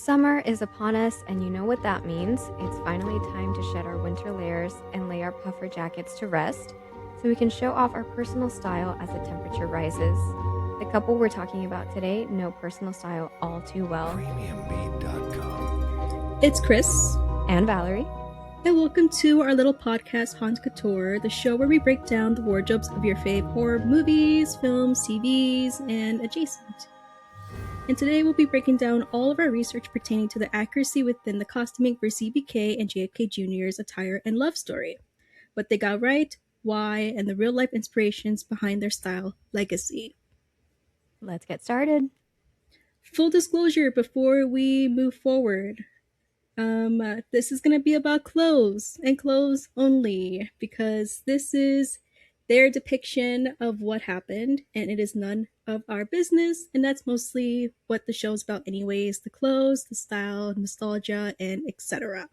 Summer is upon us, and you know what that means. It's finally time to shed our winter layers and lay our puffer jackets to rest so we can show off our personal style as the temperature rises. The couple we're talking about today know personal style all too well. Premiumbeat.com. It's Chris. And Valerie. And welcome to our little podcast, Haute Couture, the show where we break down the wardrobes of your fave horror movies, films, TVs, and adjacent. And today we'll be breaking down all of our research pertaining to the accuracy within the costuming for CBK and JFK Jr.'s attire and love story. What they got right, why, and the real-life inspirations behind their style legacy. Let's get started. Full disclosure before we move forward. This is going to be about clothes and clothes only because this is their depiction of what happened and it is none of our business, and that's mostly what the show's about anyways: the clothes, the style, nostalgia, and etc.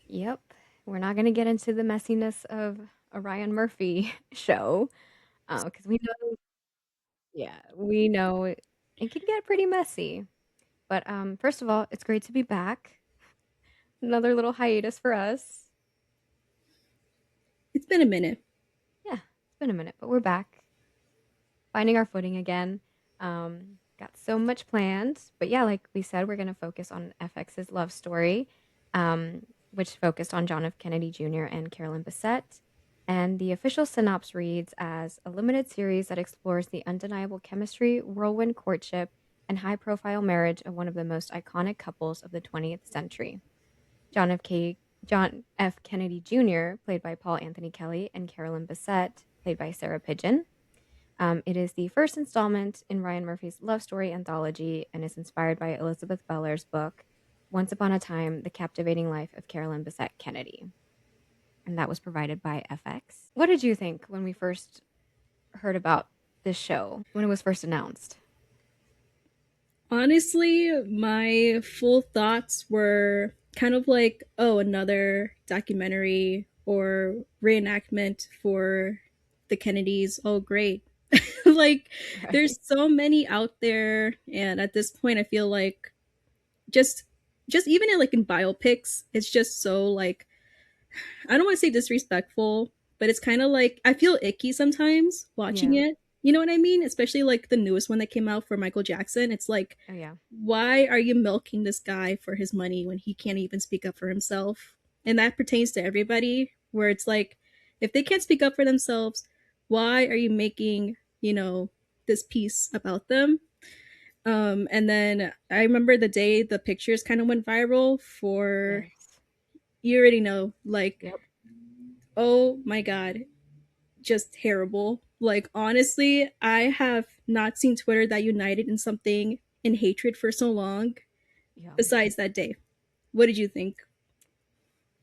Yep. We're not going to get into the messiness of a Ryan Murphy show because we know it can get pretty messy. But first of all, it's great to be back. Another little hiatus for us. It's been a minute. Yeah, it's been a minute, but we're back. Finding our footing again. Got so much planned. But yeah, like we said, we're going to focus on FX's love story, which focused on John F. Kennedy Jr. and Carolyn Bessette. And the official synopsis reads as a limited series that explores the undeniable chemistry, whirlwind courtship, and high-profile marriage of one of the most iconic couples of the 20th century. John F. Kennedy Jr., played by Paul Anthony Kelly, and Carolyn Bessette, played by Sarah Pidgeon. It is the first installment in Ryan Murphy's love story anthology and is inspired by Elizabeth Beller's book, Once Upon a Time, The Captivating Life of Carolyn Bessette Kennedy. And that was provided by FX. What did you think when we first heard about this show, when it was first announced? Honestly, my full thoughts were kind of like, oh, another documentary or reenactment for the Kennedys. Oh, great. Like, Right. there's so many out there, and at this point I feel like just even in like in biopics, it's just so like, I don't want to say disrespectful, but it's kind of like I feel icky sometimes watching Yeah. it. You know what I mean? Especially like the newest one that came out for Michael Jackson. It's like, Oh, yeah. why are you milking this guy for his money when he can't even speak up for himself? And that pertains to everybody, where it's like, if they can't speak up for themselves, why are you making, this piece about them? And then I remember the day the pictures kind of went viral for, Yes. you already know, like, Yep. oh my God, just terrible. Like, honestly, I have not seen Twitter that united in something in hatred for so long Yeah. besides that day. What did you think?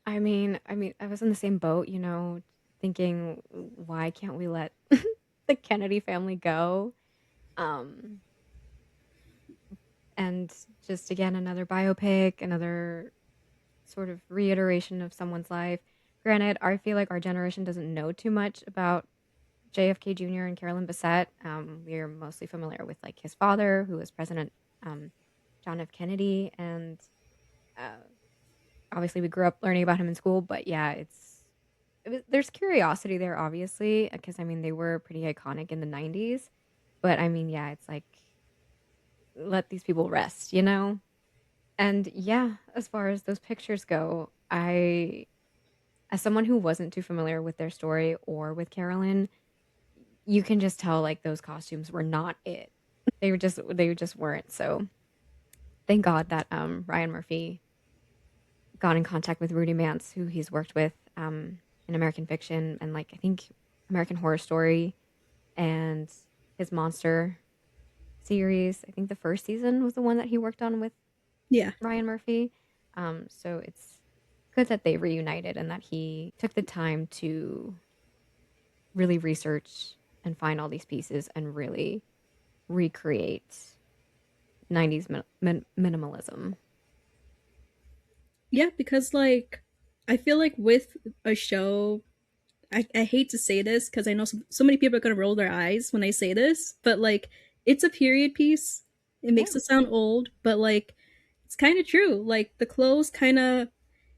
I mean, I was in the same boat, thinking, why can't we let the Kennedy family go? And just again, another biopic, another sort of reiteration of someone's life. Granted, I feel like our generation doesn't know too much about JFK Jr. and Carolyn Bessette. We're mostly familiar with like his father, who was President John F. Kennedy, and obviously we grew up learning about him in school. But yeah, there's curiosity there, obviously, because I mean they were pretty iconic in the '90s. But I mean, yeah, it's like let these people rest, you know. And yeah, as far as those pictures go, as someone who wasn't too familiar with their story or with Carolyn, you can just tell like those costumes were not it. They just weren't. So thank God that Ryan Murphy got in contact with Rudy Mance, who he's worked with in American Fiction and like I think American Horror Story and his Monster series. I think the first season was the one that he worked on with Yeah. Ryan Murphy. So it's good that they reunited and that he took the time to really research and find all these pieces and really recreate 90s minimalism. Yeah, because like I feel like with a show, I hate to say this because I know so many people are going to roll their eyes when I say this, but like it's a period piece. It Yeah. makes it sound old, but like it's kind of true. Like the clothes kind of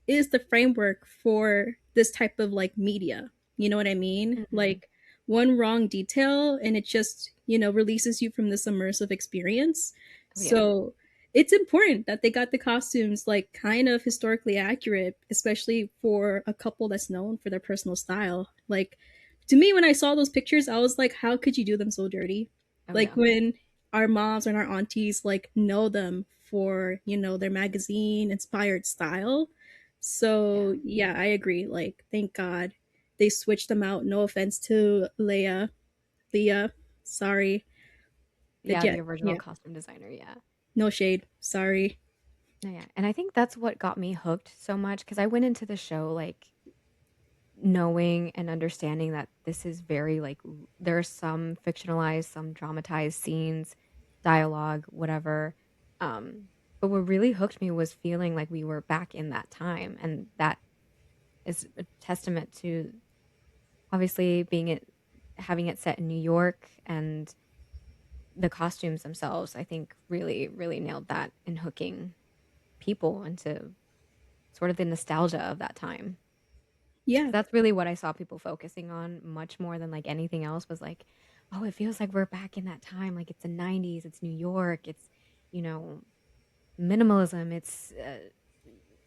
is the framework for this type of like media. You know what I mean? Hmm. Like one wrong detail and it just, releases you from this immersive experience. Oh yeah. So it's important that they got the costumes like kind of historically accurate, especially for a couple that's known for their personal style. Like to me, when I saw those pictures, I was like, how could you do them so dirty? Oh Like yeah. when our moms and our aunties like know them for, their magazine inspired style. Yeah. So yeah, I agree. Like, thank God they switched them out. No offense to Leah. Sorry. But Yeah, yeah, the original yeah, costume designer, yeah. no shade. Sorry. No, yeah. And I think that's what got me hooked so much because I went into the show like knowing and understanding that this is very like there are some fictionalized, some dramatized scenes, dialogue, whatever. Um, but what really hooked me was feeling like we were back in that time, and that is a testament to obviously having it set in New York and the costumes themselves. I think really, really nailed that in hooking people into sort of the nostalgia of that time. Because Yeah. that's really what I saw people focusing on much more than like anything else was like, oh, it feels like we're back in that time. Like it's the 90s, it's New York, it's, you know, minimalism, it's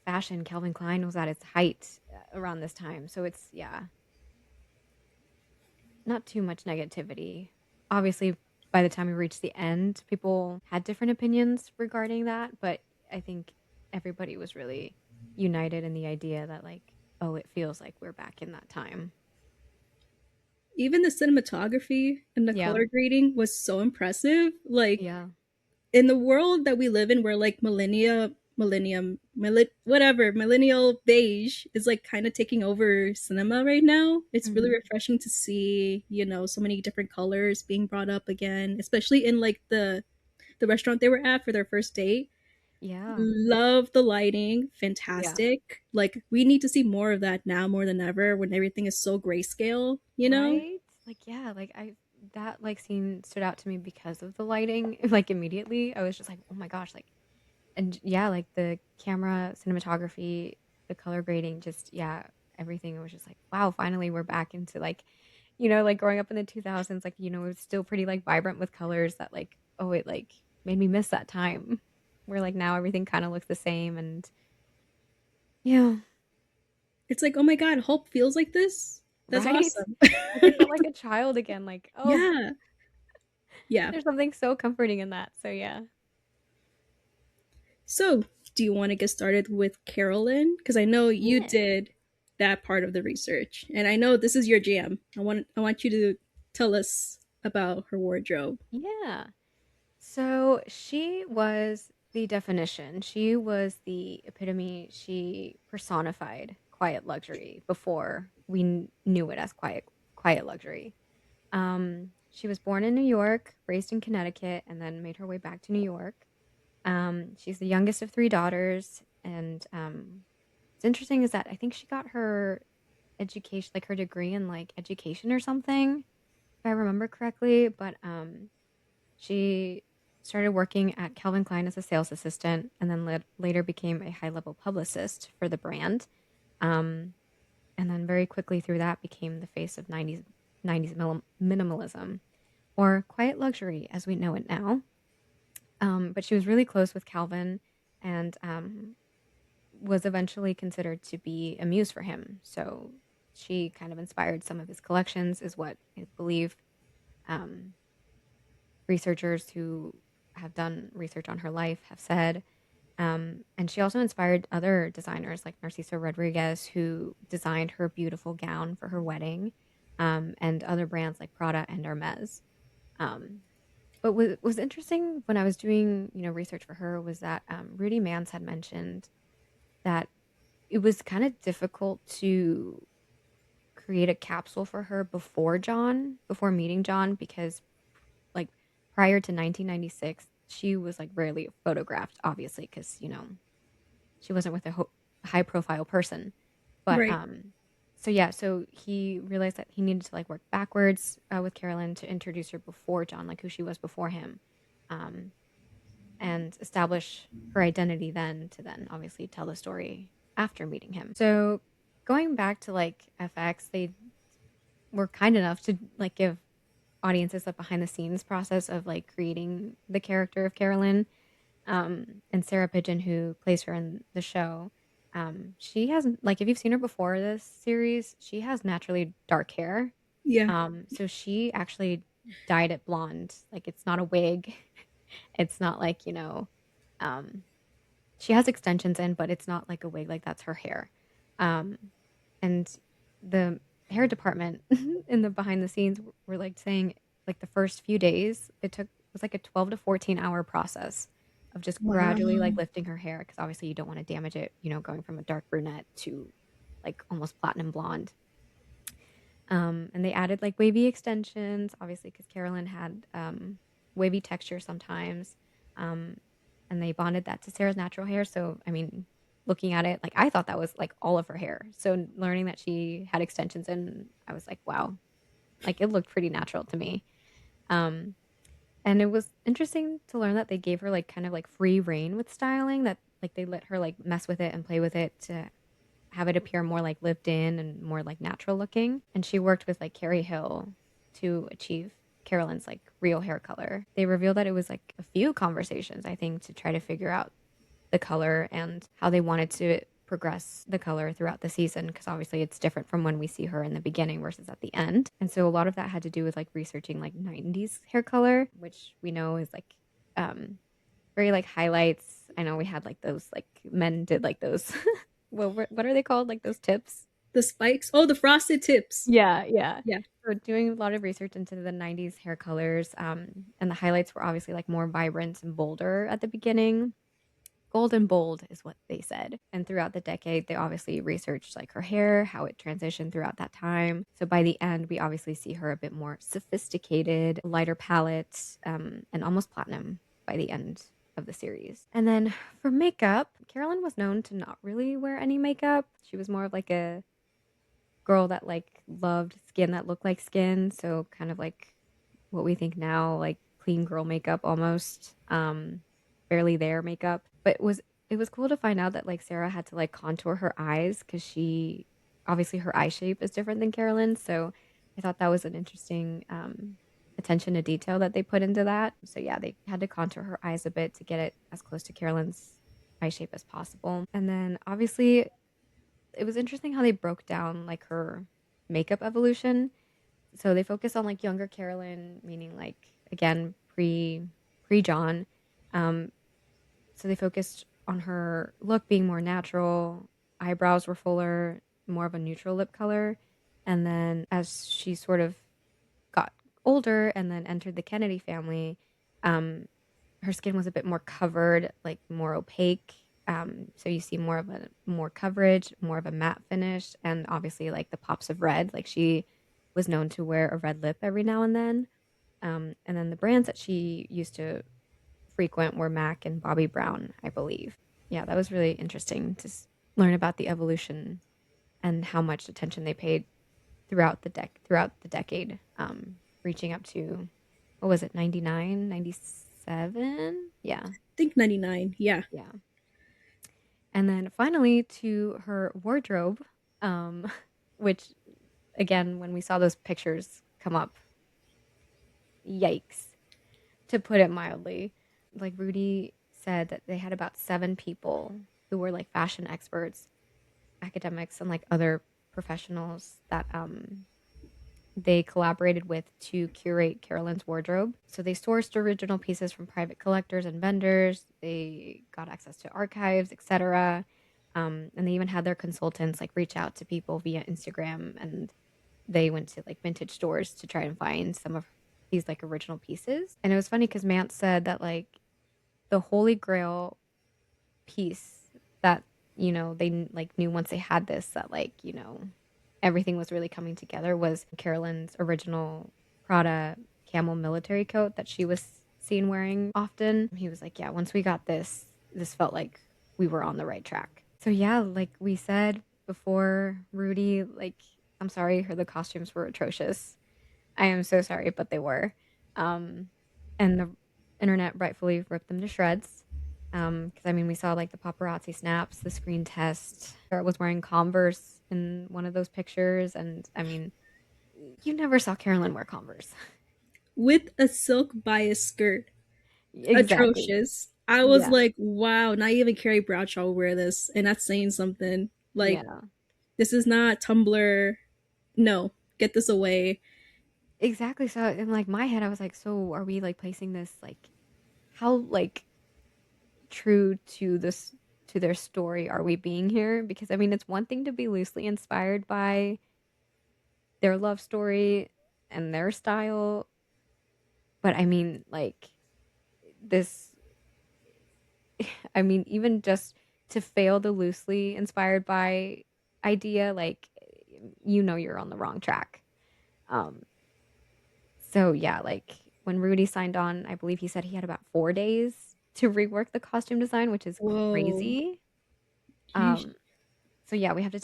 fashion. Calvin Klein was at its height around this time. So it's, yeah, not too much negativity. Obviously, by the time we reached the end, people had different opinions regarding that. But I think everybody was really united in the idea that, like, oh, it feels like we're back in that time. Even the cinematography and the Yeah. color grading was so impressive. Like Yeah. in the world that we live in where like whatever millennial beige is like kind of taking over cinema right now, it's really Mhm. refreshing to see so many different colors being brought up again, especially in like the restaurant they were at for their first date. Yeah. Love the lighting, Yeah. fantastic. Like we need to see more of that now more than ever when everything is so grayscale. Right? Like, yeah, like that like scene stood out to me because of the lighting. Like immediately, I was just like, "Oh my gosh!" Like, and yeah, like the camera, cinematography, the color grading, just yeah, everything was just like, "Wow!" Finally, we're back into like, like growing up in the 2000s. Like, it was still pretty like vibrant with colors that like, oh, it like made me miss that time where like now everything kind of looks the same and yeah, It's like, oh my god, Hope feels like this. That's right? awesome. Like I felt like a child again. Like, oh. Yeah. Yeah. There's something so comforting in that, so yeah. So, do you want to get started with Carolyn? Because I know you Yeah. did that part of the research, and I know this is your jam. I want you to tell us about her wardrobe. Yeah. So, she was the definition. She was the epitome. She personified quiet luxury before we knew it as quiet luxury. She was born in New York, raised in Connecticut, and then made her way back to New York. She's the youngest of 3 daughters, and, what's interesting is that I think she got her education like, her degree in, like, education or something, if I remember correctly, but, she started working at Calvin Klein as a sales assistant and then later became a high-level publicist for the brand, um, and then very quickly through that became the face of 90s minimalism, or quiet luxury as we know it now. But she was really close with Calvin and, was eventually considered to be a muse for him. So she kind of inspired some of his collections, is what I believe um, researchers who have done research on her life have said. And she also inspired other designers like Narciso Rodriguez, who designed her beautiful gown for her wedding, and other brands like Prada and Hermes. Um, but what was interesting when I was doing, research for her was that Rudy Mance had mentioned that it was kind of difficult to create a capsule for her before meeting John, because like prior to 1996, she was like rarely photographed, obviously, because she wasn't with a high profile person. But Right. so yeah, so he realized that he needed to like work backwards with Carolyn to introduce her before John, like who she was before him. Um, and establish her identity then to then obviously tell the story after meeting him. So going back to like FX, they were kind enough to like give audiences a behind the scenes process of like creating the character of Carolyn. And Sarah Pigeon, who plays her in the show, she has like if you've seen her before this series, she has naturally dark hair. Yeah. So she actually dyed it blonde. Like it's not a wig. It's not like, um, she has extensions in, but it's not like a wig. Like that's her hair. Um, and the hair department in the behind the scenes were like saying like the first few days it was like a 12 to 14-hour process of just gradually like Wow. lifting her hair because obviously you don't want to damage it, going from a dark brunette to like almost platinum blonde. And they added like wavy extensions, obviously, because Carolyn had wavy texture sometimes. Um, and they bonded that to Sarah's natural hair. So, I mean, looking at it, like I thought that was like all of her hair. So, learning that she had extensions in, I was like, wow, like it looked pretty natural to me. Um, and it was interesting to learn that they gave her like kind of like free reign with styling, that like they let her like mess with it and play with it to have it appear more like lived in and more like natural looking. And she worked with like Carrie Hill to achieve Carolyn's like real hair color. They revealed that it was like a few conversations, I think, to try to figure out the color and how they wanted to progress the color throughout the season because obviously it's different from when we see her in the beginning versus at the end. And so a lot of that had to do with like researching like 90s hair color, which we know is like um very like highlights. I know we had like those like men did like those what are they called? Like those tips? The spikes. Oh, the frosted tips. Yeah, yeah. Yeah. So doing a lot of research into the 90s hair colors, and the highlights were obviously like more vibrant and bolder at the beginning. Gold and bold is what they said. And throughout the decade, they obviously researched like her hair, how it transitioned throughout that time. So by the end, we obviously see her a bit more sophisticated, lighter palette, and almost platinum by the end of the series. And then for makeup, Carolyn was known to not really wear any makeup. She was more of like a girl that like loved skin that looked like skin. So kind of like what we think now, like clean girl makeup almost. Barely there makeup. But it was cool to find out that like Sarah had to like contour her eyes because she obviously her eye shape is different than Carolyn's. So I thought that was an interesting attention to detail that they put into that. So yeah, they had to contour her eyes a bit to get it as close to Carolyn's eye shape as possible. And then obviously it was interesting how they broke down like her makeup evolution. So they focus on like younger Carolyn, meaning like again pre John. Um, so they focused on her look being more natural, eyebrows were fuller, more of a neutral lip color. And then as she sort of got older and then entered the Kennedy family, um, her skin was a bit more covered, like more opaque. So you see more coverage, more of a matte finish, and obviously like the pops of red. Like she was known to wear a red lip every now and then. And then the brands that she used to frequent were MAC and Bobbi Brown, I believe. Yeah, that was really interesting to learn about the evolution and how much attention they paid throughout the decade, reaching up to what was it, 99, 97? Yeah, I think 99. Yeah. yeah. And then finally to her wardrobe, um, which again, when we saw those pictures come up, yikes, to put it mildly. Like Rudy said that they had about 7 people who were like fashion experts, academics, and like other professionals that they collaborated with to curate Carolyn's wardrobe. So they sourced original pieces from private collectors and vendors. They got access to archives, etc. And they even had their consultants like reach out to people via Instagram, and they went to like vintage stores to try and find some of these like original pieces. And it was funny because Mance said that like the holy grail piece that they like knew once they had this that like everything was really coming together was Carolyn's original Prada camel military coat that she was seen wearing often. He was like, yeah, once we got this felt like we were on the right track. So yeah, like we said before, Rudy, like I'm sorry, the costumes were atrocious. I am so sorry, but they were. And the internet rightfully ripped them to shreds. Because I mean, we saw like the paparazzi snaps, the screen test. Or was wearing Converse in one of those pictures, and I mean, you never saw Carolyn wear Converse. With a silk bias skirt. Exactly. Atrocious. I was Yeah. like, wow, not even Carrie Bradshaw will wear this, and that's saying something. Like, Yeah. this is not Tumblr. No, get this away. Exactly. So in like my head, I was like, so are we like placing this like how like true to this to their story are we being here? Because I mean, it's one thing to be loosely inspired by their love story and their style, but I mean, like this I mean, even just to fail the loosely inspired by idea, like you know you're on the wrong track. Um, so yeah, like when Rudy signed on, I believe he said he had about 4 days to rework the costume design, which is Whoa. crazy. Yeesh. Um, so yeah, we have to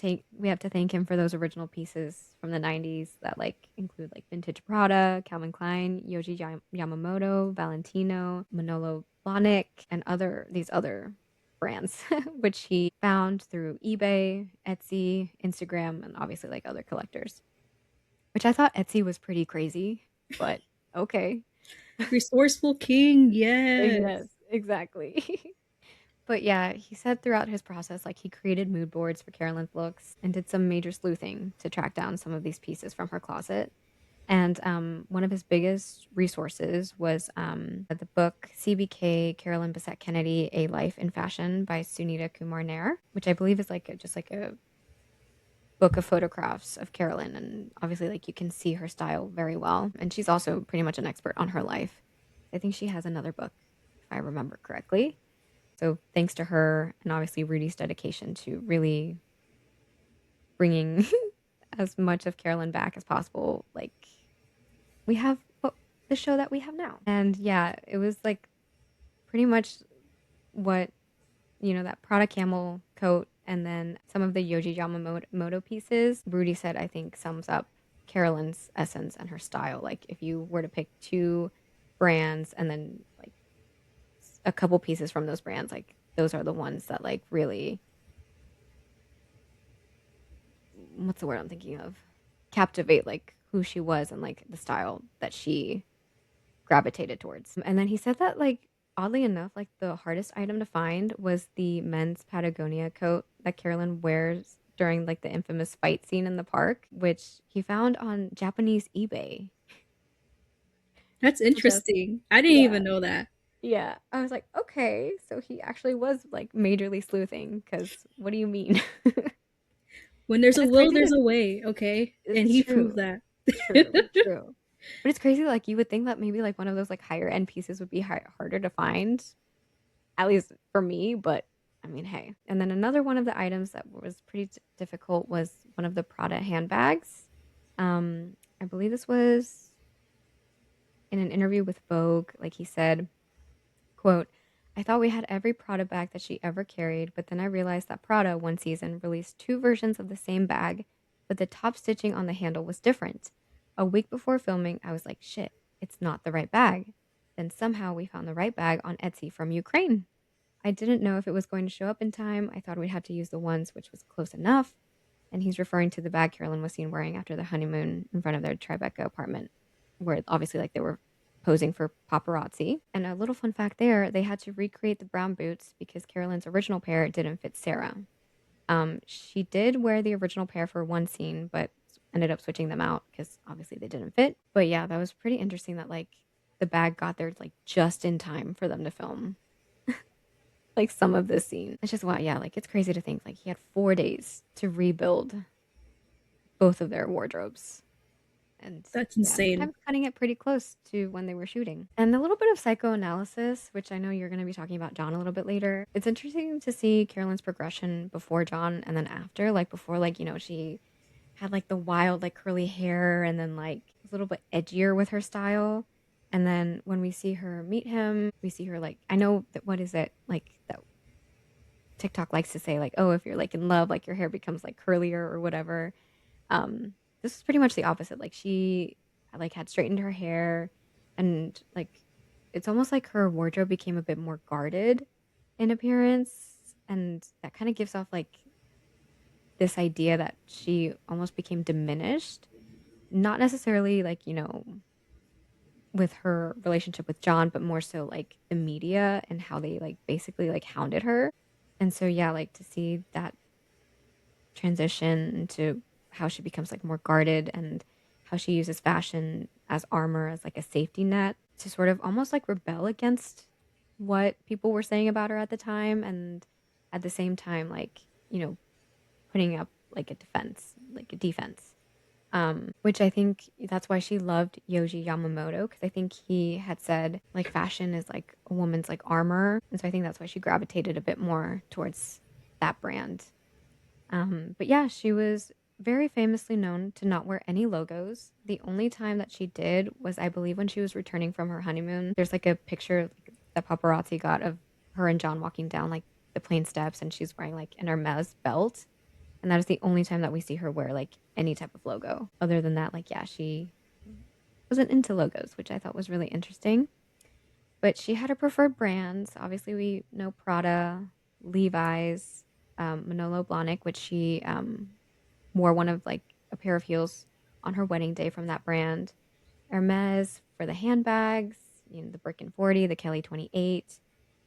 thank him for those original pieces from the 90s that like include like vintage Prada, Calvin Klein, Yamamoto, Valentino, Manolo Blahnik, and other brands, which he found through eBay, Etsy, Instagram, and obviously like other collectors. Which I thought Etsy was pretty crazy, but okay. Resourceful king, yes. Yes, exactly. But yeah, he said throughout his process, like he created mood boards for Carolyn's looks and did some major sleuthing to track down some of these pieces from her closet. And one of his biggest resources was the book CBK Carolyn Bessette Kennedy: A Life in Fashion by Sunita Kumar Nair, which I believe is like just like a book of photographs of Carolyn. And obviously, like you can see her style very well. And she's also pretty much an expert on her life. I think she has another book, if I remember correctly. So thanks to her and obviously Rudy's dedication to really bringing as much of Carolyn back as possible, like we have the show that we have now. And yeah, it was like pretty much what, that Prada camel coat and then some of the Yoji Yamamoto pieces, Rudy said, I think sums up Carolyn's essence and her style. Like if you were to pick two brands and then like a couple pieces from those brands, like those are the ones that like really, what's the word I'm thinking of? Captivate like who she was and like the style that she gravitated towards. And then he said that like oddly enough, like the hardest item to find was the men's Patagonia coat that Carolyn wears during like the infamous fight scene in the park, which he found on Japanese eBay. That's Just interesting. I didn't yeah. even know that. Yeah. I was like, okay, so he actually was like majorly sleuthing because what do you mean? When there's And a it's will, crazy there's to a way, okay? And it's he proved true. that. True, true. But it's crazy, like, you would think that maybe, like, one of those, like, higher end pieces would be harder to find, at least for me, but I mean, hey. And then another one of the items that was pretty difficult was one of the Prada handbags. I believe this was in an interview with Vogue. Like he said, quote, I thought we had every Prada bag that she ever carried, but then I realized that Prada one season released two versions of the same bag, but the top stitching on the handle was different. A week before filming, I was like, shit, it's not the right bag. Then somehow we found the right bag on Etsy from Ukraine. I didn't know if it was going to show up in time. I thought we'd have to use the ones which was close enough. And he's referring to the bag Carolyn was seen wearing after the honeymoon in front of their Tribeca apartment, where obviously like they were posing for paparazzi. And a little fun fact there, they had to recreate the brown boots because Carolyn's original pair didn't fit Sarah. She did wear the original pair for one scene, but ended up switching them out because obviously they didn't fit. But yeah, that was pretty interesting that like the bag got there like just in time for them to film like some of this scene. It's just wow, yeah, like it's crazy to think like he had 4 days to rebuild both of their wardrobes. And That's yeah, insane. sometimes cutting it pretty close to when they were shooting. And a little bit of psychoanalysis, which I know you're going to be talking about John a little bit later. It's interesting to see Carolyn's progression before John and then after. Like before, like, she had like the wild, like curly hair and then like a little bit edgier with her style. And then when we see her meet him, we see her like, I know that what is it like that TikTok likes to say, like, oh, if you're like in love, like your hair becomes like curlier or whatever. Um, this is pretty much the opposite. Like she like had straightened her hair and like it's almost like her wardrobe became a bit more guarded. in appearance, and that kind of gives off like this idea that she almost became diminished, not necessarily like, with her relationship with John, but more so like the media and how they like basically like hounded her. And so yeah, like to see that transition into how she becomes like more guarded and how she uses fashion as armor, as like a safety net to sort of almost like rebel against what people were saying about her at the time, and at the same time like, putting up like a defense, which I think that's why she loved Yoji Yamamoto, because I think he had said like fashion is like a woman's like armor, and so I think that's why she gravitated a bit more towards that brand. But yeah, she was very famously known to not wear any logos. The only time that she did was, I believe, when she was returning from her honeymoon. There's like a picture like, that paparazzi got of her and John walking down like the plane steps, and she's wearing like an Hermes belt. And that is the only time that we see her wear like any type of logo. Other than that, like, yeah, she wasn't into logos, which I thought was really interesting. But she had her preferred brands. Obviously, we know Prada, Levi's, Manolo Blahnik, which she wore one of like a pair of heels on her wedding day from that brand. Hermes for the handbags, the Birkin 40, the Kelly 28,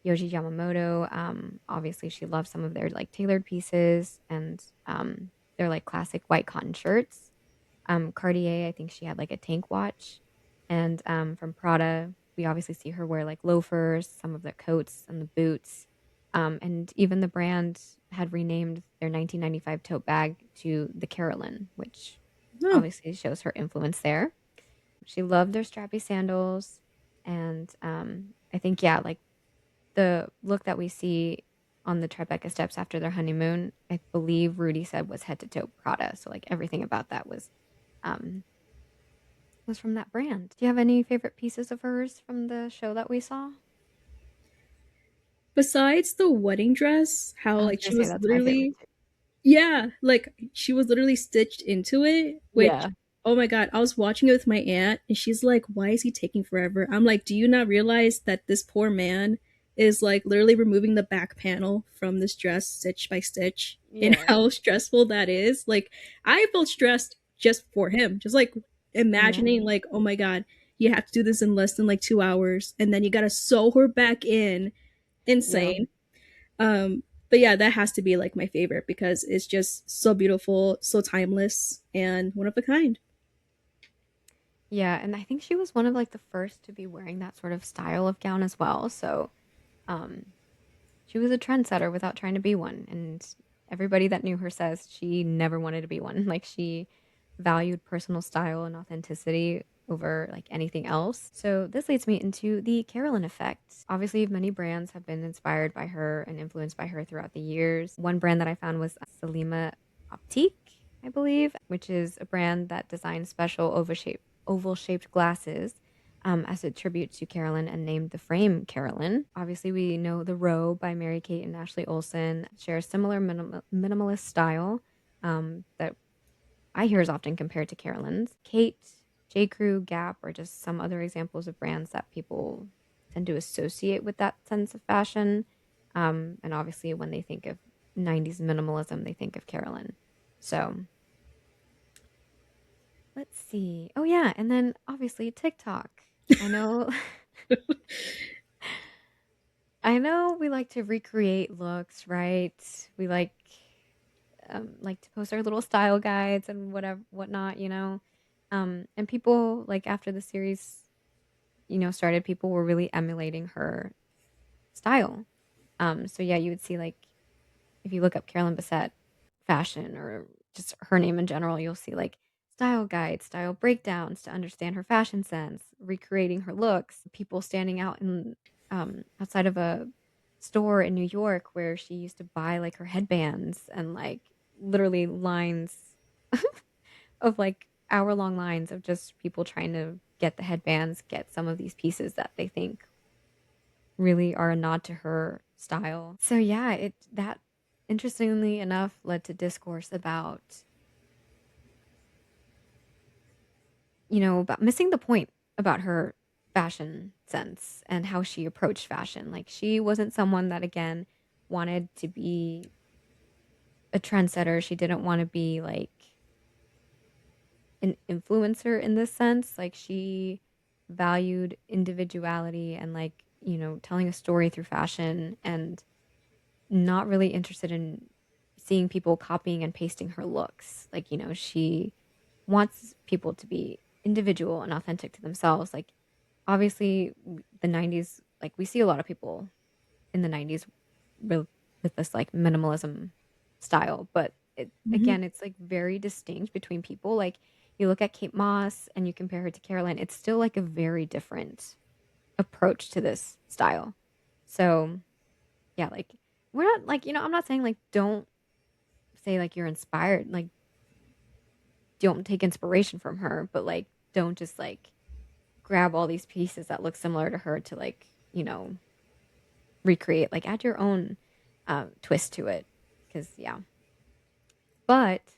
Yoji Yamamoto. Obviously, she loves some of their like tailored pieces and their like classic white cotton shirts. Cartier, I think she had like a tank watch. And from Prada, we obviously see her wear like loafers, some of the coats and the boots. And even the brand had renamed their 1995 tote bag to the Carolyn, which Oh, obviously shows her influence there. She loved their strappy sandals. And I think, yeah, like the look that we see on the Tribeca steps after their honeymoon, I believe Rudy said was head to toe Prada. So like everything about that um, was from that brand. Do you have any favorite pieces of hers from the show that we saw? besides the wedding dress, how I was like gonna she say was that's my favorite literally, too. yeah, like she was literally stitched into it, which Yeah. oh my god, I was watching it with my aunt and she's like, "Why is he taking forever?" I'm like, "Do you not realize that this poor man is like literally removing the back panel from this dress stitch by stitch and Yeah. how stressful that is?" Like I felt stressed just for him. Just like Yeah. imagining like, "Oh my god, you have to do this in less than like 2 hours and then you got to sew her back in." Yeah. Insane. But yeah, that has to be like my favorite because it's just so beautiful, so timeless, and one of a kind. Yeah, and I think she was one of like the first to be wearing that sort of style of gown as well. So, um, she was a trendsetter without trying to be one, and everybody that knew her says she never wanted to be one. Like she valued personal style and authenticity over like anything else. So this leads me into the Carolyn effect. Obviously, many brands have been inspired by her and influenced by her throughout the years. One brand that I found was Salima Optique, I believe, which is a brand that designs special oval shaped glasses as a tribute to Carolyn and named the frame Carolyn. Obviously, we know The Row by Mary Kate and Ashley Olsen share a similar minimalist style that I hear is often compared to Carolyn's. Kate, J. Crew, Gap, or just some other examples of brands that people tend to associate with that sense of fashion. And obviously, when they think of 90s minimalism, they think of Carolyn. So let's see. Oh, yeah. And then obviously, TikTok. I know I know we like to recreate looks, right? We like to post our little style guides and whatever whatnot. And people like after the series, started, people were really emulating her style. So yeah, you would see like if you look up Carolyn Bessette fashion or just her name in general, you'll see like style guides, style breakdowns to understand her fashion sense, recreating her looks, people standing out in outside of a store in New York where she used to buy like her headbands and like literally lines of like hour-long lines of just people trying to get the headbands, get some of these pieces that they think really are a nod to her style. So yeah, it that interestingly enough led to discourse about, about missing the point about her fashion sense and how she approached fashion. Like she wasn't someone that again wanted to be a trendsetter. She didn't want to be like an influencer in this sense. Like she valued individuality and like, telling a story through fashion and not really interested in seeing people copying and pasting her looks. Like, she wants people to be individual and authentic to themselves. Like, obviously, the 90s, like, we see a lot of people in the 90s with, with this like minimalism style, but Hmm. again, it's like very distinct between people. Like, you look at Kate Moss and you compare her to Carolyn, it's still like a very different approach to this style. So, yeah, like we're not like, I'm not saying like don't say like you're inspired, like don't take inspiration from her, but like don't just like grab all these pieces that look similar to her to like, recreate, like add your own twist to it. Cause yeah. But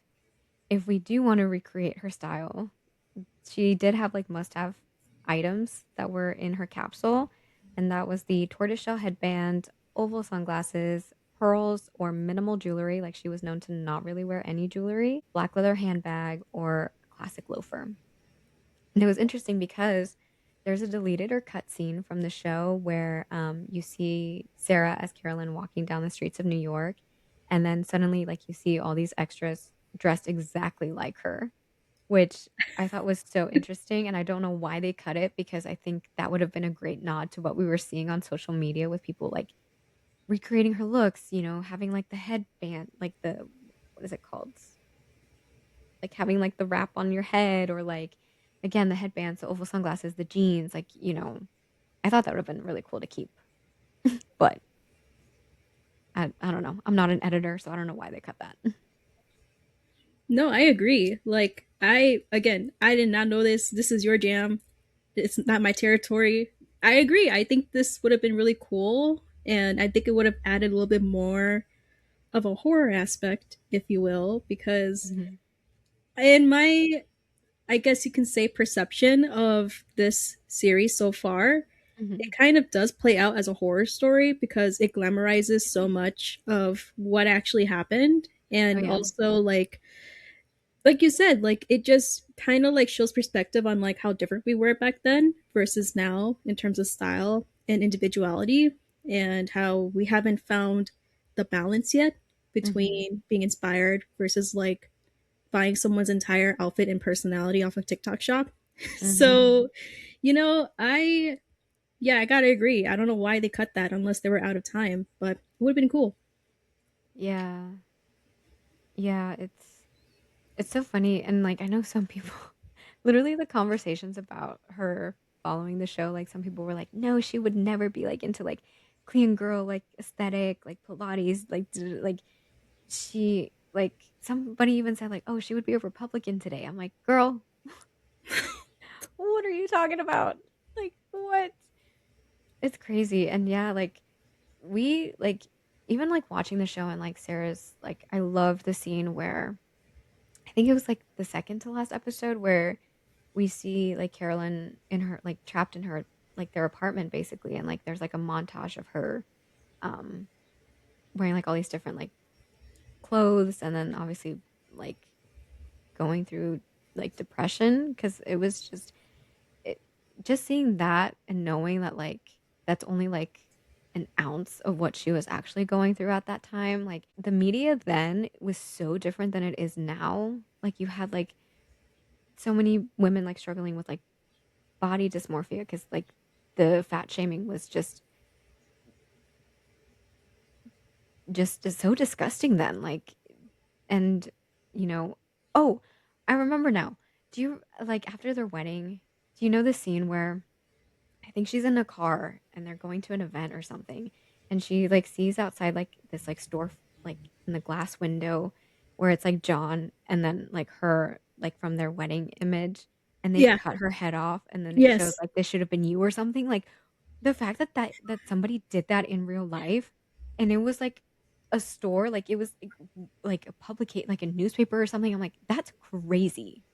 if we do want to recreate her style, she did have like must have items that were in her capsule. And that was the tortoiseshell headband, oval sunglasses, pearls or minimal jewelry. Like she was known to not really wear any jewelry, black leather handbag, or a classic loafer. And it was interesting because there's a deleted or cut scene from the show where you see Sarah as Carolyn walking down the streets of New York. And then suddenly, like, you see all these extras dressed exactly like her, which I thought was so interesting. And I don't know why they cut it because I think that would have been a great nod to what we were seeing on social media with people like recreating her looks, having like the headband, like what is it called? Like having like the wrap on your head or like again the headbands, the oval sunglasses, the jeans, like, I thought that would have been really cool to keep. But I don't know. I'm not an editor, so I don't know why they cut that. No, I agree. Like, I did not know this. This is your jam. It's not my territory. I agree. I think this would have been really cool. And I think it would have added a little bit more of a horror aspect, if you will, because Mhm. in my, I guess you can say, perception of this series so far, it Mhm. kind of does play out as a horror story because it glamorizes so much of what actually happened. Oh And yeah. also, like you said, like it just kind of like shows perspective on like how different we were back then versus now in terms of style and individuality, and how we haven't found the balance yet Mhm. between being inspired versus like buying someone's entire outfit and personality off of TikTok shop. Mhm. So, I yeah, I gotta agree. I don't know why they cut that unless they were out of time, but it would have been cool. Yeah. Yeah, it's so funny and like I know some people literally the conversations about her following the show, like some people were like, "No, she would never be like into like clean girl like aesthetic, like Pilates, like like she like somebody even said like, "Oh, she would be a Republican today." I'm like, "Girl, what are you talking about?" Like, what? It's crazy. And yeah, like we like even like watching the show and like Sarah's like I love the scene where I think it was like the second to last episode where we see like Carolyn in her like trapped in her like their apartment basically and like there's like a montage of her um wearing like all these different like clothes and then obviously like going through like depression because it was it, just seeing that and knowing that like that's only like an ounce of what she was actually going through at that time. Like the media then was so different than it is now. Like you had like so many women like struggling with like body dysmorphia because like the fat shaming was just so disgusting then. Like and you know, oh, I remember now. Do you like after their wedding? Do you know the scene where I think she's in a car and they're going to an event or something. And she like sees outside like this like store like in the glass window where it's like John and then like her like from their wedding image and they Yeah. cut her head off and then it shows Yes. like this should have been you or something. Like the fact that that somebody did that in real life and it was like a store like it was like a publicate like a newspaper or something. I'm like that's crazy.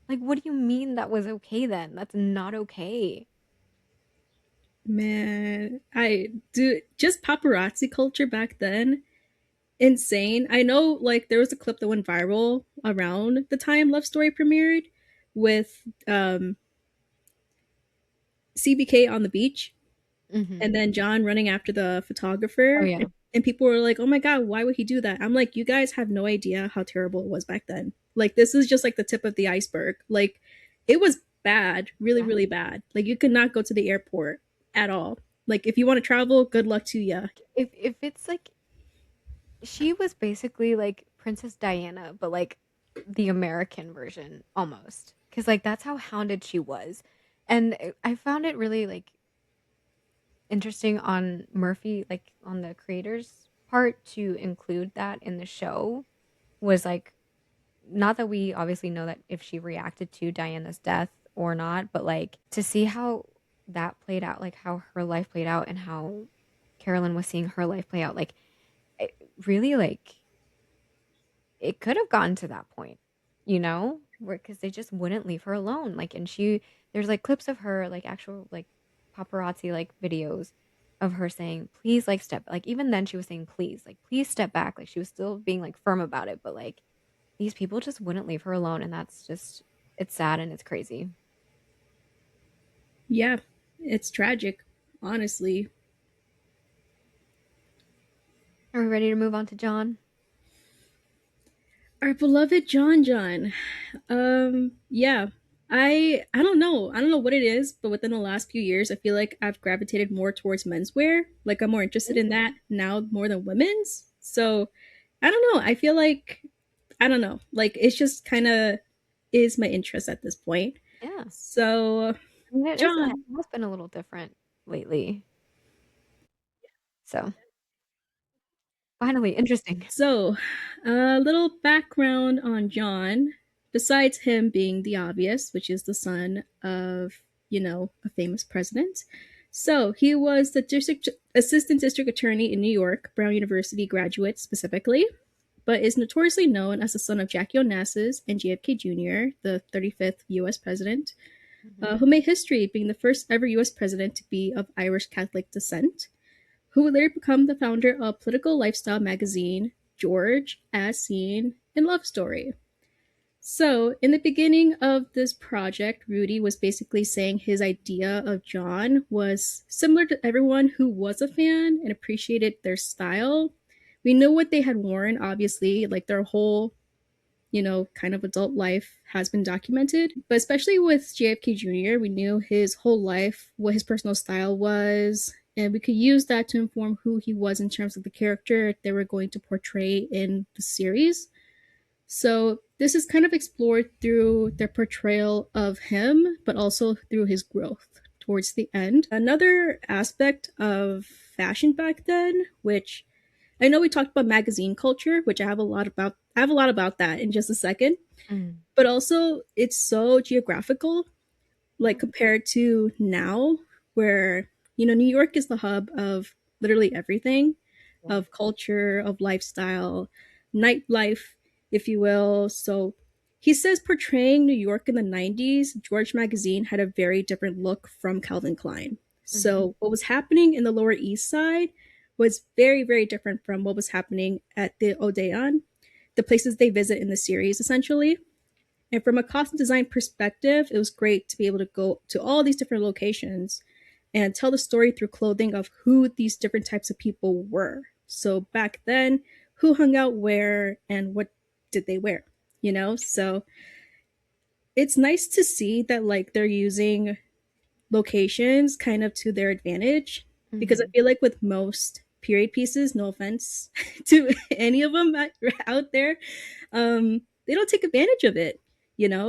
Like what do you mean that was okay then? That's not okay. Man, I do just paparazzi culture back then. Insane. I know like there was a clip that went viral around the time Love Story premiered with CBK on the beach and Hmm. then John running after the Oh photographer. yeah. And people were like, oh my God, why would he do that? I'm like, you guys have no idea how terrible it was back then. Like, this is just like the tip of the iceberg. Like, it was bad, really, Yeah. really bad. Like, you could not go to the airport at all. Like, if you want to travel, good luck to you. If it's like she was basically like Princess Diana, but like the American version almost. Cause like that's how hounded she was. And I found it really like interesting on Murphy, like on the creator's part to include that in the show was like not that we obviously know that if she reacted to Diana's death or not, but like to see how that played out, like how her life played out and how Carolyn was seeing her life play out, like it really like it could have gotten to that point, you know, where because they just wouldn't leave her alone. Like, and there's like clips of her, like actual like paparazzi like videos of her saying, please, like, step, like, even then she was saying, please, like, please step back. Like, she was still being like firm about it, but like these people just wouldn't leave her alone. And that's just, it's sad and it's crazy. Yeah, it's tragic, honestly. Are we ready to move on to John? Our beloved John John. Yeah. I don't know. I don't know what it is, but within the last few years I feel like I've gravitated more towards menswear. Like I'm more interested in that now more than women's. So I don't know. I feel like I don't know. Like it's just kind of is my interest at this point. Yeah. So I mean, it John. has been a little different lately. So finally, interesting. So, a little background on John. Besides him being the obvious, which is the son of, a famous president. So, he was the assistant district attorney in New York, Brown University graduate specifically, but is notoriously known as the son of Jackie Onassis and JFK Jr., the 35th US president, Hmm. who made history being the first ever US president to be of Irish Catholic descent, who would later become the founder of political lifestyle magazine George, As Seen, and Love Story. So, in the beginning of this project, Rudy was basically saying his idea of John was similar to everyone who was a fan and appreciated their style. We know what they had worn, obviously, like their whole kind of adult life has been documented. But especially with JFK Jr., we knew his whole life, what his personal style was, and we could use that to inform who he was in terms of the character they were going to portray in the series. So this is kind of explored through their portrayal of him, but also through his growth towards the end. Another aspect of fashion back then, which I know we talked about magazine culture, which I have a lot about. I have a lot about that in just a second. Mm. But also, it's so geographical, like Yeah. compared to now, where New York is the hub of literally everything, Yeah. of culture, of lifestyle, nightlife, if you will. So he says portraying New York in the 90s, George Magazine had a very different look from Calvin Klein. Hmm. So what was happening in the Lower East Side was very, very different from what was happening at the Odeon, the places they visit in the series, essentially. And from a costume design perspective, it was great to be able to go to all these different locations and tell the story through clothing of who these different types of people were. So back then, who hung out where and what did they wear, So it's nice to see that like they're using locations kind of to their advantage because I Hmm. feel like with most period pieces, no offense to any of them out there, they don't take advantage of it.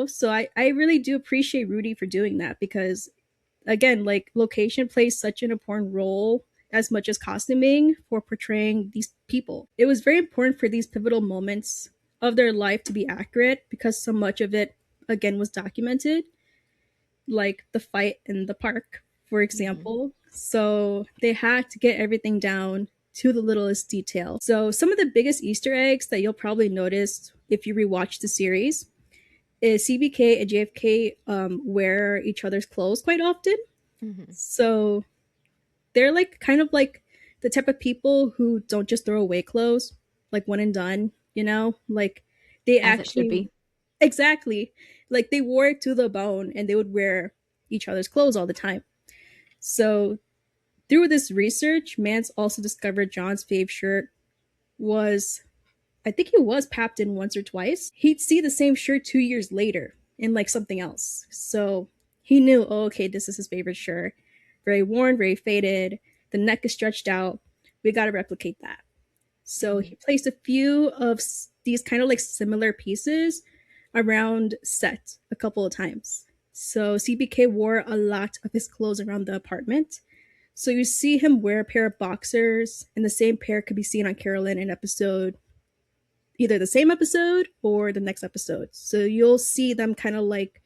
So I really do appreciate Rudy for doing that because again, like location plays such an important role as much as costuming for portraying these people. It was very important for these pivotal moments of their life to be accurate because so much of it again was documented, like the fight in the park, for Hmm. example. So they had to get everything down to the littlest detail. So some of the biggest Easter eggs that you'll probably notice if you rewatch the series is CBK and JFK wear each other's clothes quite often. Hmm. So they're like kind of like the type of people who don't just throw away clothes like one and done, you know? Like they As it should actually be. exactly like they wore it to the bone and they would wear each other's clothes all the time. So through this research, Mance also discovered John's fave shirt was, I think he was papped in once or twice. He'd see the same shirt 2 years later in like something else. So he knew, oh, okay, this is his favorite shirt. Very worn, very faded. The neck is stretched out. We got to replicate that. So Mm-hmm. he placed a few of these kind of like similar pieces around set a couple of times. So CBK wore a lot of his clothes around the apartment. So you see him wear a pair of boxers, and the same pair could be seen on Carolyn in episode, either the same episode or the next episode. So you'll see them kind of like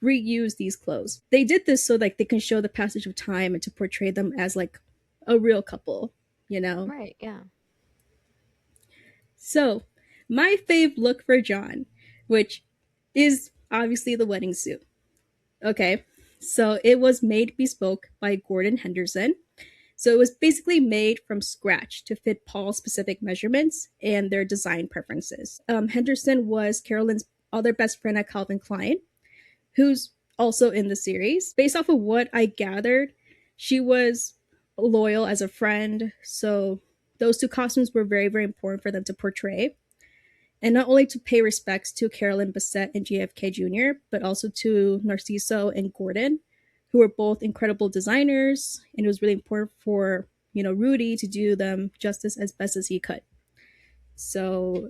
reuse these clothes. They did this so like they can show the passage of time and to portray them as like a real couple, you know? Right, yeah. So, my fave look for John, which is obviously the wedding suit. Okay, so it was made bespoke by Gordon Henderson. So it was basically made from scratch to fit Paul's specific measurements and their design preferences. Henderson was Carolyn's other best friend at Calvin Klein, who's also in the series. Based off of what I gathered, she was loyal as a friend. So those two costumes were very, very important for them to portray. And not only to pay respects to Carolyn, Bessette, and JFK Jr., but also to Narciso and Gordon, who were both incredible designers. And it was really important for, Rudy to do them justice as best as he could. So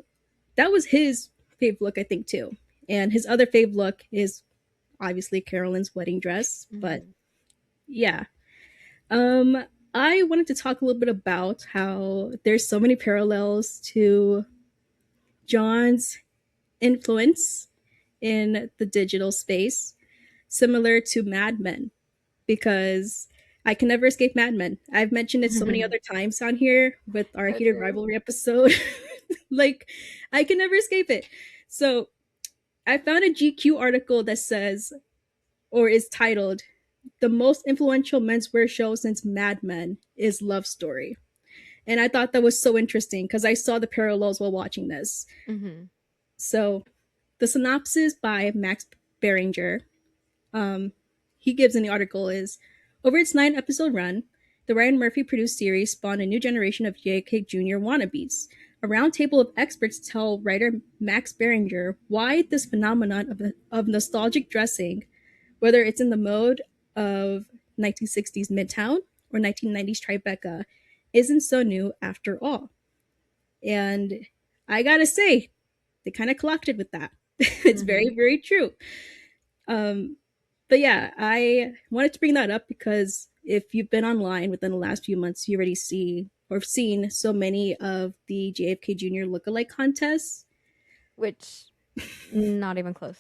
that was his fave look, I think, too. And his other fave look is obviously Carolyn's wedding dress. But Mm-hmm. yeah. Um, I wanted to talk a little bit about how there's so many parallels to John's influence in the digital space, similar to Mad Men, because I can never escape Mad Men. I've mentioned it so many other times on here with our So heated true. rivalry episode. Like, I can never escape it. So, I found a GQ article that says, or is titled, "The most influential menswear show since Mad Men is Love Story." And I thought that was so interesting because I saw the parallels while watching this. Mm-hmm. So, the synopsis by Max Beringer, um, he gives in the article is, over its 9-episode run, the Ryan Murphy produced series spawned a new generation of JFK Jr. wannabes. A roundtable of experts tell writer Max Beringer why this phenomenon of nostalgic dressing, whether it's in the mode of 1960s Midtown or 1990s Tribeca, isn't so new after all. And I gotta say, they kind of clocked it with that. It's very, Mm-hmm. very true. Um, but yeah, I wanted to bring that up because if you've been online within the last few months, you already see or have seen so many of the JFK Jr. lookalike contests. Which, not even close.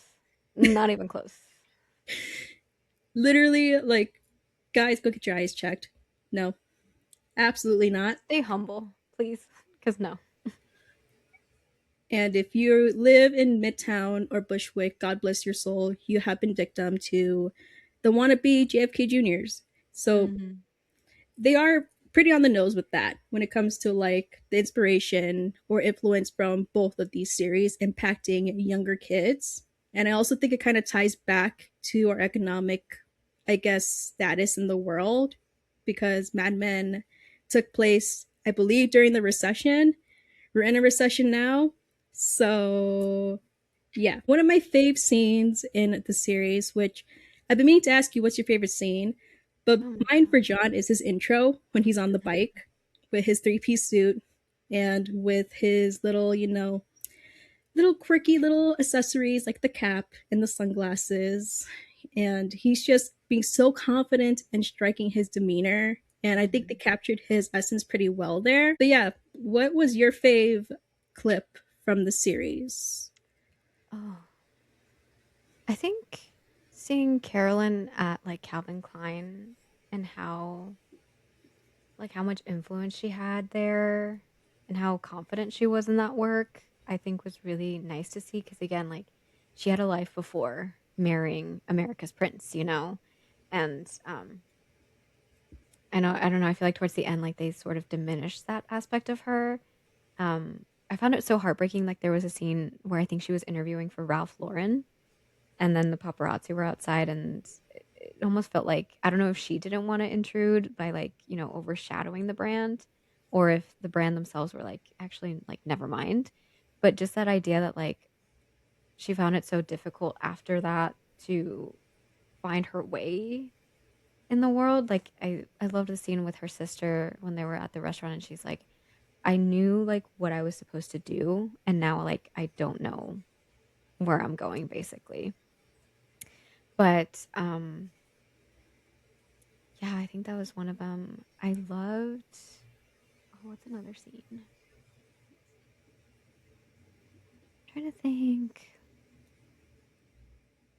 Not even close. Literally, like, guys, go get your eyes checked. No, absolutely not. Stay humble, please. Because no. And if you live in Midtown or Bushwick, God bless your soul, you have been victim to the wannabe JFK Juniors. So Mm-hmm. they are pretty on the nose with that when it comes to like the inspiration or influence from both of these series impacting younger kids. And I also think it kind of ties back to our economic, I guess, status in the world because Mad Men took place, I believe, during the recession. We're in a recession now. So, yeah. One of my fave scenes in the series, which I've been meaning to ask you what's your favorite scene, but Oh my mine for god. John is his intro when he's on the bike with his 3-piece suit and with his little, little quirky little accessories like the cap and the sunglasses. And he's just being so confident and striking his demeanor. And I think they Mm-hmm. captured his essence pretty well there. But yeah, what was your fave clip from the series? Oh, I think seeing Carolyn at like Calvin Klein and how much influence she had there and how confident she was in that work, I think was really nice to see because again, like she had a life before marrying America's prince, you know? And I don't know, I feel like towards the end, like, they sort of diminished that aspect of her. I found it so heartbreaking, like, there was a scene where I think she was interviewing for Ralph Lauren, and then the paparazzi were outside, and it almost felt like I don't know if she didn't wanna intrude by, like, overshadowing the brand, or if the brand themselves were like, "Actually, like, never mind." But just that idea that, like, she found it so difficult after that to find her way in the world. Like I loved the scene with her sister when they were at the restaurant and she's like, I knew like what I was supposed to do and now like I don't know where I'm going basically. But yeah, I think that was one of them. I loved oh, what's another scene? I'm trying to think.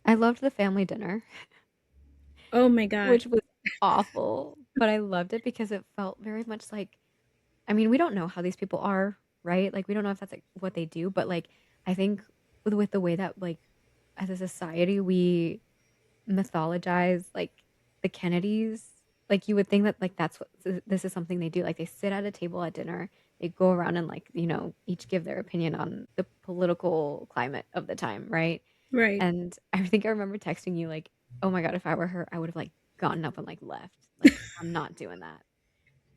I loved the family dinner, Oh my god. which was awful, but I loved it because it felt very much like I mean, we don't know how these people are, right? Like, we don't know if that's like what they do, but like, I think with the way that like as a society we mythologize like the Kennedys, like you would think that like that's what this is something they do. Like they sit at a table at dinner, they go around and like each give their opinion on the political climate of the time, right? Right. And I think I remember texting you like, oh my god, if I were her, I would have like gotten up and like left. Like I'm not doing that.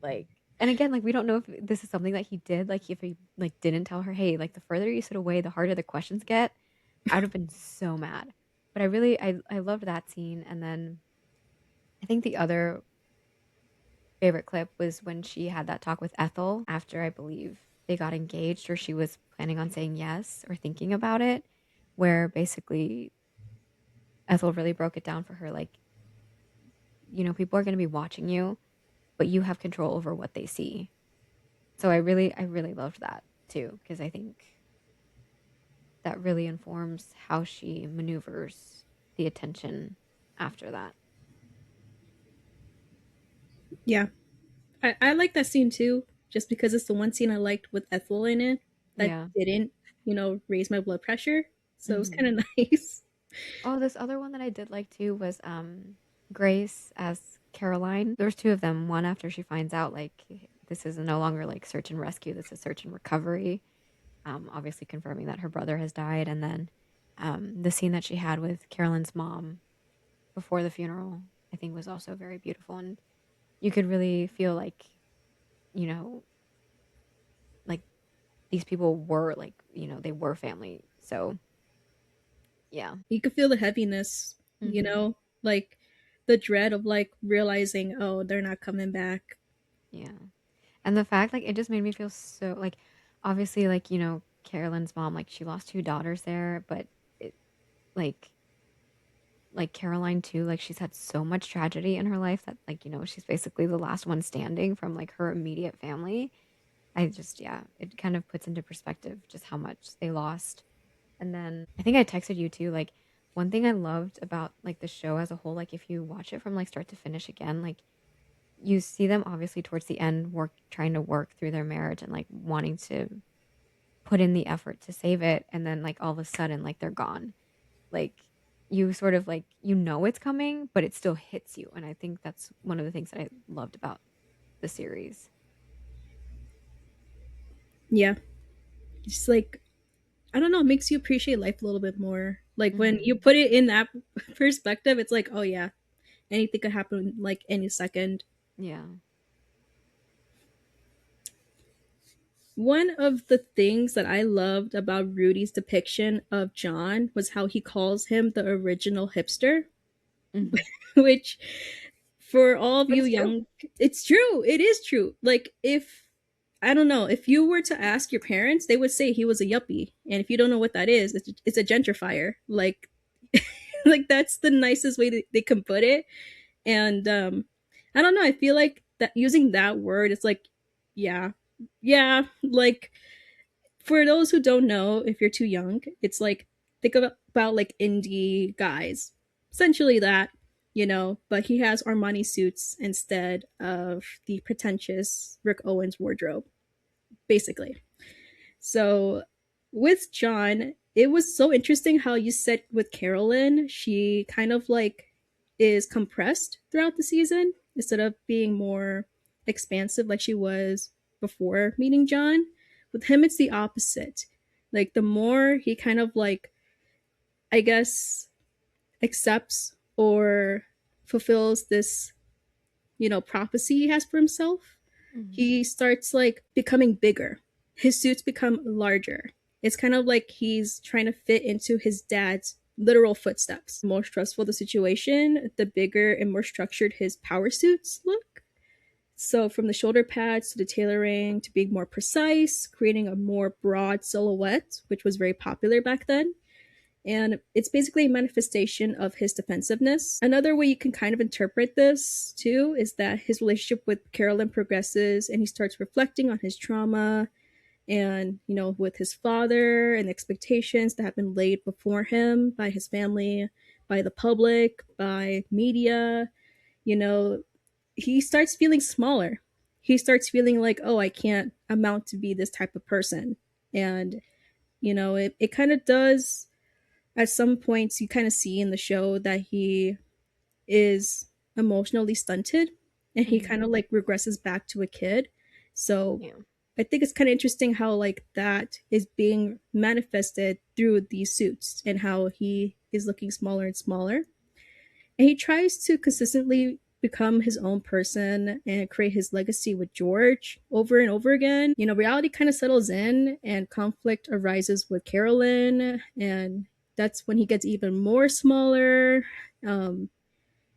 Like and again, like, we don't know if this is something that he did, like, if he, like, didn't tell her, "Hey, like, the further you sit away, the harder the questions get." I would have been so mad. But I loved that scene, and then I think the other favorite clip was when she had that talk with Ethel after I believe they got engaged or she was planning on saying yes or thinking about it, where basically Ethel really broke it down for her, like, people are gonna be watching you, but you have control over what they see. So I really loved that too because I think that really informs how she maneuvers the attention after that. Yeah. I like that scene too, just because it's the one scene I liked with Ethel in it that Yeah. didn't, raise my blood pressure. So it was kind Mhm. of nice. Oh, this other one that I did like too was Grace as Caroline. There's two of them. One after she finds out like this is no longer like search and rescue, this is search and recovery. Obviously confirming that her brother has died, and then the scene that she had with Carolyn's mom before the funeral, I think was also very beautiful, and you could really feel like you know like these people were like they were family. So yeah. You could feel the heaviness, Hmm. like the dread of like realizing, oh, they're not coming back. Yeah. And the fact like it just made me feel so like obviously like Carolyn's mom like she lost two daughters there, but it like Caroline too, like she's had so much tragedy in her life that like she's basically the last one standing from like her immediate family. I just yeah, it kind of puts into perspective just how much they lost. And then I think I texted you too, like one thing I loved about like the show as a whole, like if you watch it from like start to finish again, like you see them obviously towards the end work trying to work through their marriage and like wanting to put in the effort to save it and then like all of a sudden like they're gone. Like you sort of like it's coming, but it still hits you. And I think that's one of the things that I loved about the series. Yeah. Just like, I don't know, it makes you appreciate life a little bit more. Like when you Hmm. put it in that perspective, it's like, oh yeah, anything could happen like any second. Yeah. One of the things that I loved about Rudy's depiction of John was how he calls him the original hipster, Hmm. which for all of But you it's true. young, it's true. It is true. Like if I don't know, if you were to ask your parents, they would say he was a yuppie. And if you don't know what that is, it's a gentrifier. Like like that's the nicest way that they can put it. And I don't know, I feel like that using that word it's like yeah. Yeah, like for those who don't know, if you're too young, it's like think about like indie guys, essentially that, But he has Armani suits instead of the pretentious Rick Owens wardrobe, basically. So with John, it was so interesting how you said with Carolyn, she kind of like is compressed throughout the season. instead of being more expansive like she was before meeting John. With him, it's the opposite. Like, the more he kind of like, I guess, accepts or fulfills this, prophecy he has for himself, Mhm. he starts like becoming bigger. His suits become larger. It's kind of like he's trying to fit into his dad's literal footsteps. The more stressful the situation, the bigger and more structured his power suits look. So, from the shoulder pads to the tailoring to being more precise, creating a more broad silhouette, which was very popular back then. And it's basically a manifestation of his defensiveness. Another way you can kind of interpret this too is that his relationship with Carolyn progresses and he starts reflecting on his trauma and, with his father and expectations that have been laid before him by his family, by the public, by media. You know, he starts feeling smaller. He starts feeling like, oh, I can't amount to be this type of person. And, it kind of does, at some points you kind of see in the show that he is emotionally stunted and he Mhm. kind of like regresses back to a kid. So Yeah. I think it's kind of interesting how like that is being manifested through these suits and how he is looking smaller and smaller. And he tries to consistently become his own person and create his legacy with George over and over again. Reality kind of settles in and conflict arises with Carolyn, and that's when he gets even more smaller. Um,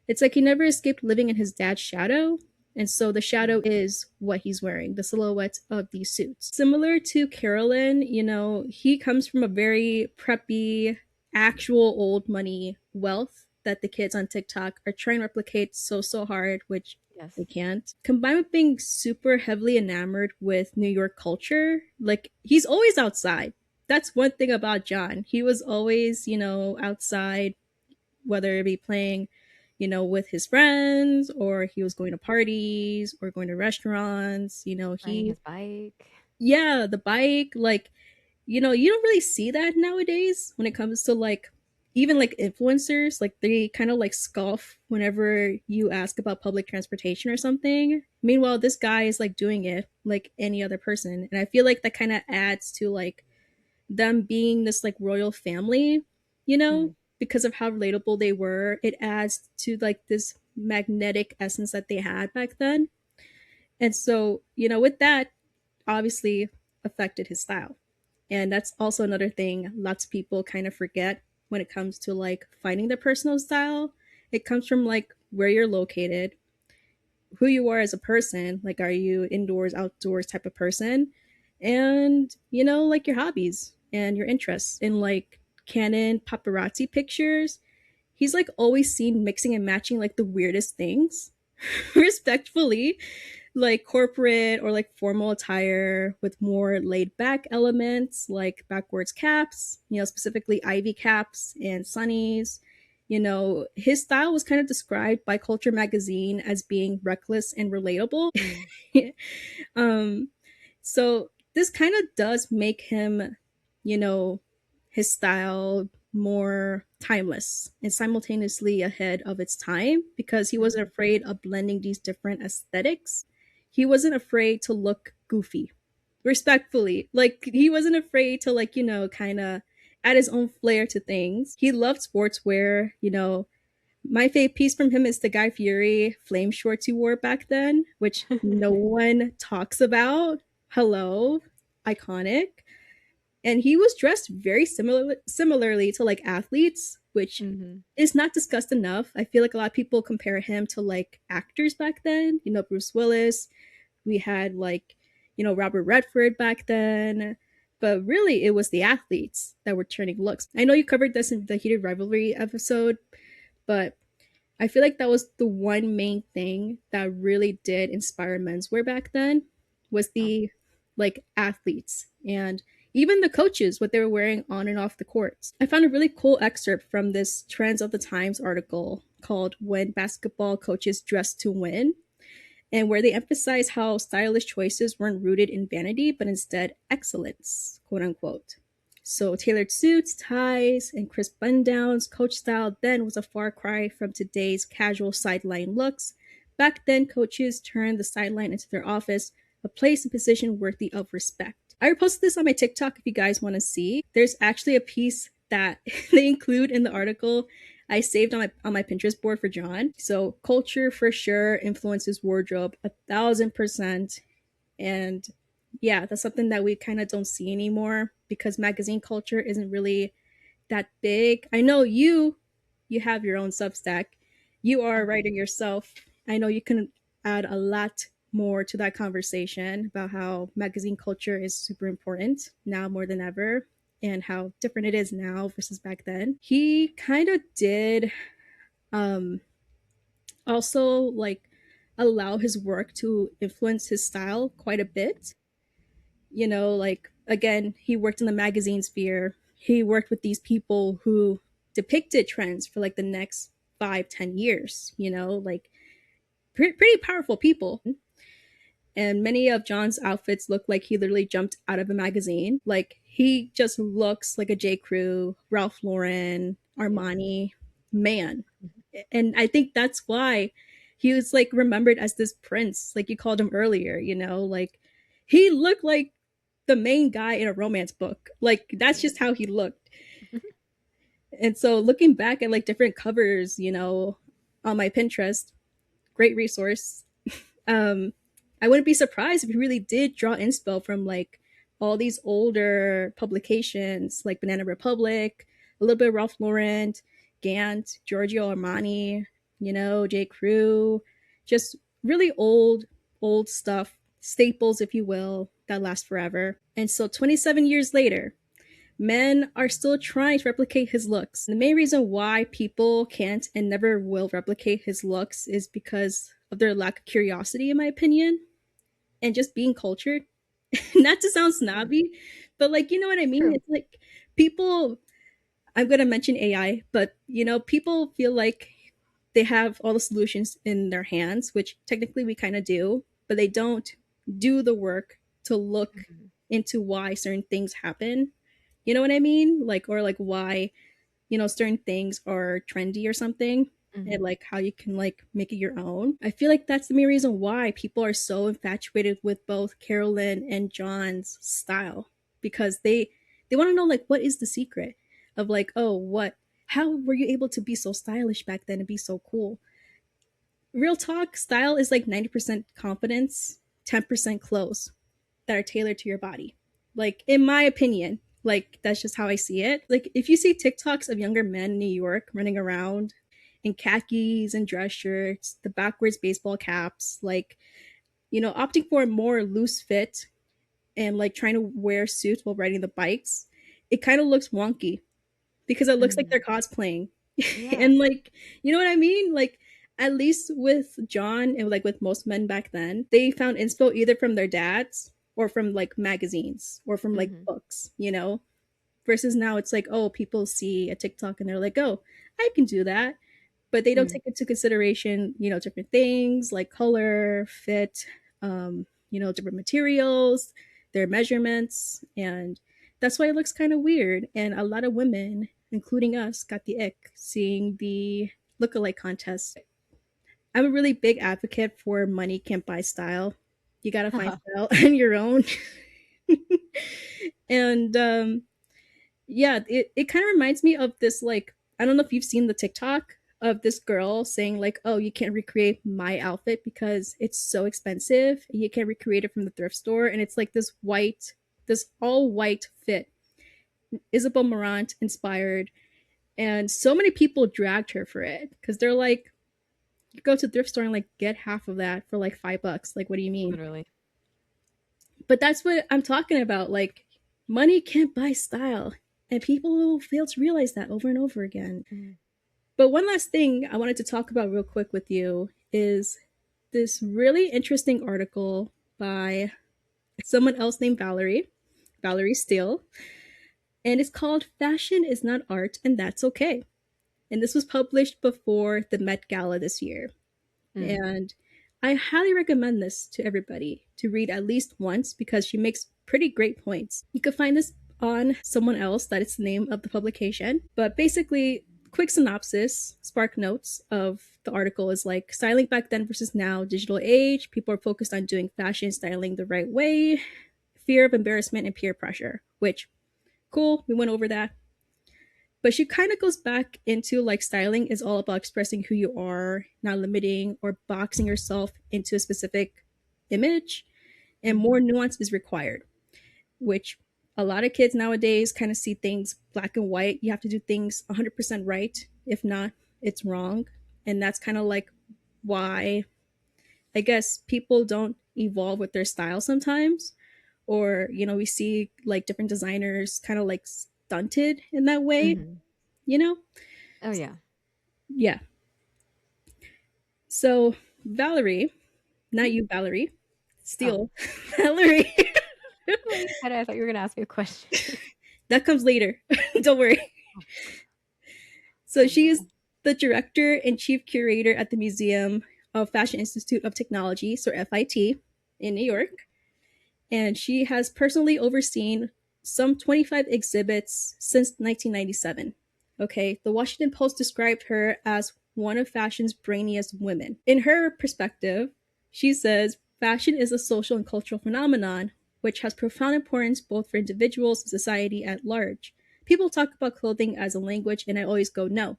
it's like he never escaped living in his dad's shadow. And so the shadow Mhm. is what he's wearing, the silhouette of these suits. Similar to Carolyn, he comes from a very preppy, actual old money wealth that the kids on TikTok are trying to replicate so hard, which Yes. they can't. Combined with being super heavily enamored with New York culture, like he's always outside. That's one thing about John. He was always, outside, whether it be playing, with his friends or he was going to parties or going to restaurants. Riding He, his bike. yeah, the bike, like, you don't really see that nowadays when it comes to like even like influencers. Like, they kind of like scoff whenever you ask about public transportation or something. Meanwhile, this guy is like doing it like any other person. And I feel like that kind of adds to like them being this like royal family, Mhm. because of how relatable they were. It adds to like this magnetic essence that they had back then. And so, with that, obviously affected his style. And that's also another thing lots of people kind of forget when it comes to like finding their personal style. It comes from like where you're located, who you are as a person. Like, are you indoors, outdoors type of person? And, like your hobbies and your interests in like Canon paparazzi pictures. He's like always seen mixing and matching like the weirdest things respectfully, like corporate or like formal attire with more laid back elements like backwards caps, specifically ivy caps and sunnies. His style was kind of described by Culture magazine as being reckless and relatable. Mm. um, so this kind of does make him, you know, his style more timeless and simultaneously ahead of its time because he wasn't Mhm. afraid of blending these different aesthetics. He wasn't afraid to look goofy, respectfully. Like, he wasn't afraid to, like, kind of add his own flair to things. He loved sportswear. My favorite piece from him is the Guy Fieri flame shorts he wore back then, which no one talks about. Hello, iconic. And he was dressed very similarly to like athletes, which Mhm. is not discussed enough. I feel like a lot of people compare him to like actors back then. Bruce Willis. We had like, Robert Redford back then. But really, it was the athletes that were turning looks. I know you covered this in the Heated Rivalry episode, but I feel like that was the one main thing that really did inspire menswear back then was Oh. the like athletes and even the coaches, what they were wearing on and off the courts. I found a really cool excerpt from this Trends of the Times article called When Basketball Coaches Dress to Win, and where they emphasize how stylish choices weren't rooted in vanity, but instead excellence, quote unquote. So, tailored suits, ties, and crisp button downs, coach style then was a far cry from today's casual sideline looks, Back then, coaches turned the sideline into their office, a place and position worthy of respect. I reposted this on my TikTok if you guys want to see. There's actually a piece that they include in the article I saved on my Pinterest board for John. So culture for sure influences wardrobe 1,000%. And yeah, that's something that we kind of don't see anymore because magazine culture isn't really that big. I know you have your own Substack. You are a writer yourself. I know you can add a lot more to that conversation about how magazine culture is super important now more than ever and how different it is now versus back then. He kind of did um also like allow his work to influence his style quite a bit. You know, like again, he worked in the magazine sphere. He worked with these people who depicted trends for like the next 5, 10 years, you know, like pretty powerful people. And many of John's outfits look like he literally jumped out of a magazine. Like he just looks like a J. Crew, Ralph Lauren, Yeah. Armani man. And I think that's why he was like remembered as this prince, like you called him earlier, you know, like he looked like the main guy in a romance book. Like that's just how he looked. And so looking back at like different covers, you know, on my Pinterest, great resource. um I wouldn't be surprised if he really did draw inspo from like all these older publications like Banana Republic, a little bit of Ralph Lauren, Gant, Giorgio Armani, you know, J. Crew, just really old stuff, staples, if you will, that last forever. And so 27 years later, men are still trying to replicate his looks. The main reason why people can't and never will replicate his looks is because of their lack of curiosity, in my opinion, and just being cultured. Not to sound Mm. snobby, but like, you know what I mean? True. It's like people, I'm going to mention AI, but you know, people feel like they have all the solutions in their hands, which technically we kind of do, but they don't do the work to look Mhm. into why certain things happen. You know what I mean? Like, or like why, you know, certain things are trendy or something, and Mhm. like how you can like make it your own. I feel like that's the main reason why people are so infatuated with both Carolyn and John's style, because they want to know like what is the secret of like, oh, what, how were you able to be so stylish back then and be so cool? Real talk, style is like 90% confidence, 10% clothes that are tailored to your body. Like, in my opinion, like, that's just how I see it. Like, if you see TikToks of younger men in New York running around in khakis and dress shirts, the backwards baseball caps, like, you know, opting for a more loose fit and like trying to wear suits while riding the bikes, it kind of looks wonky because it looks like they're Mhm. cosplaying. Yeah. And like, you know what I mean? Like, at least with John and like with most men back then, they found inspo either from their dads or from like magazines or from like Mhm. books, you know? Versus now it's like, oh, people see a TikTok and they're like, oh, I can do that. But they don't Mm. take into consideration, you know, different things like color, fit, you know, different materials, their measurements. And that's why it looks kind of weird. And a lot of women, including us, got the ick seeing the lookalike contest. I'm a really big advocate for money can't buy style. You gotta find style on your own. And yeah, it kind of reminds me of this like, I don't know if you've seen the TikTok of this girl saying like, oh, you can't recreate my outfit because it's so expensive. You can't recreate it from the thrift store. And it's like this all white fit, Isabel Marant inspired. And so many people dragged her for it because they're like, you go to the thrift store and like get half of that for like $5. Like, what do you mean? Literally. But that's what I'm talking about. Like, money can't buy style. And people fail to realize that over and over again. Mhm. But one last thing I wanted to talk about real quick with you is this really interesting article by someone else named Valerie Steele, and it's called Fashion is Not Art and That's Okay. And this was published before the Met Gala this year. Mm. And I highly recommend this to everybody to read at least once because she makes pretty great points. You can find this on Someone Else, that is the name of the publication. But basically, quick synopsis, spark notes of the article is like styling back then versus now, digital age, people are focused on doing fashion styling the right way, fear of embarrassment and peer pressure, which cool, we went over that. But she kind of goes back into like styling is all about expressing who you are, not limiting or boxing yourself into a specific image, and more Mm-hmm. nuance is required, which a lot of kids nowadays kind of see things black and white. You have to do things 100% right. If not, it's wrong. And that's kind of like why I guess people don't evolve with their style sometimes. Or, we see like different designers kind of like stunted in that way, Mm-hmm. you know? Oh yeah. Yeah. So, Valerie, not Mhm. you, Valerie, Oh, Steele, Valerie, well, you said it. I thought you were gonna ask me a question. that comes later. Don't worry. Oh, So oh she is no. the director and chief curator at the Museum of Fashion Institute of Technology, so FIT, in New York. And she has personally overseen some 25 exhibits since 1997. Okay, the Washington Post described her as one of fashion's brainiest women. In her perspective, she says fashion is a social and cultural phenomenon which has profound importance both for individuals and society at large. People talk about clothing as a language, and I always go, no.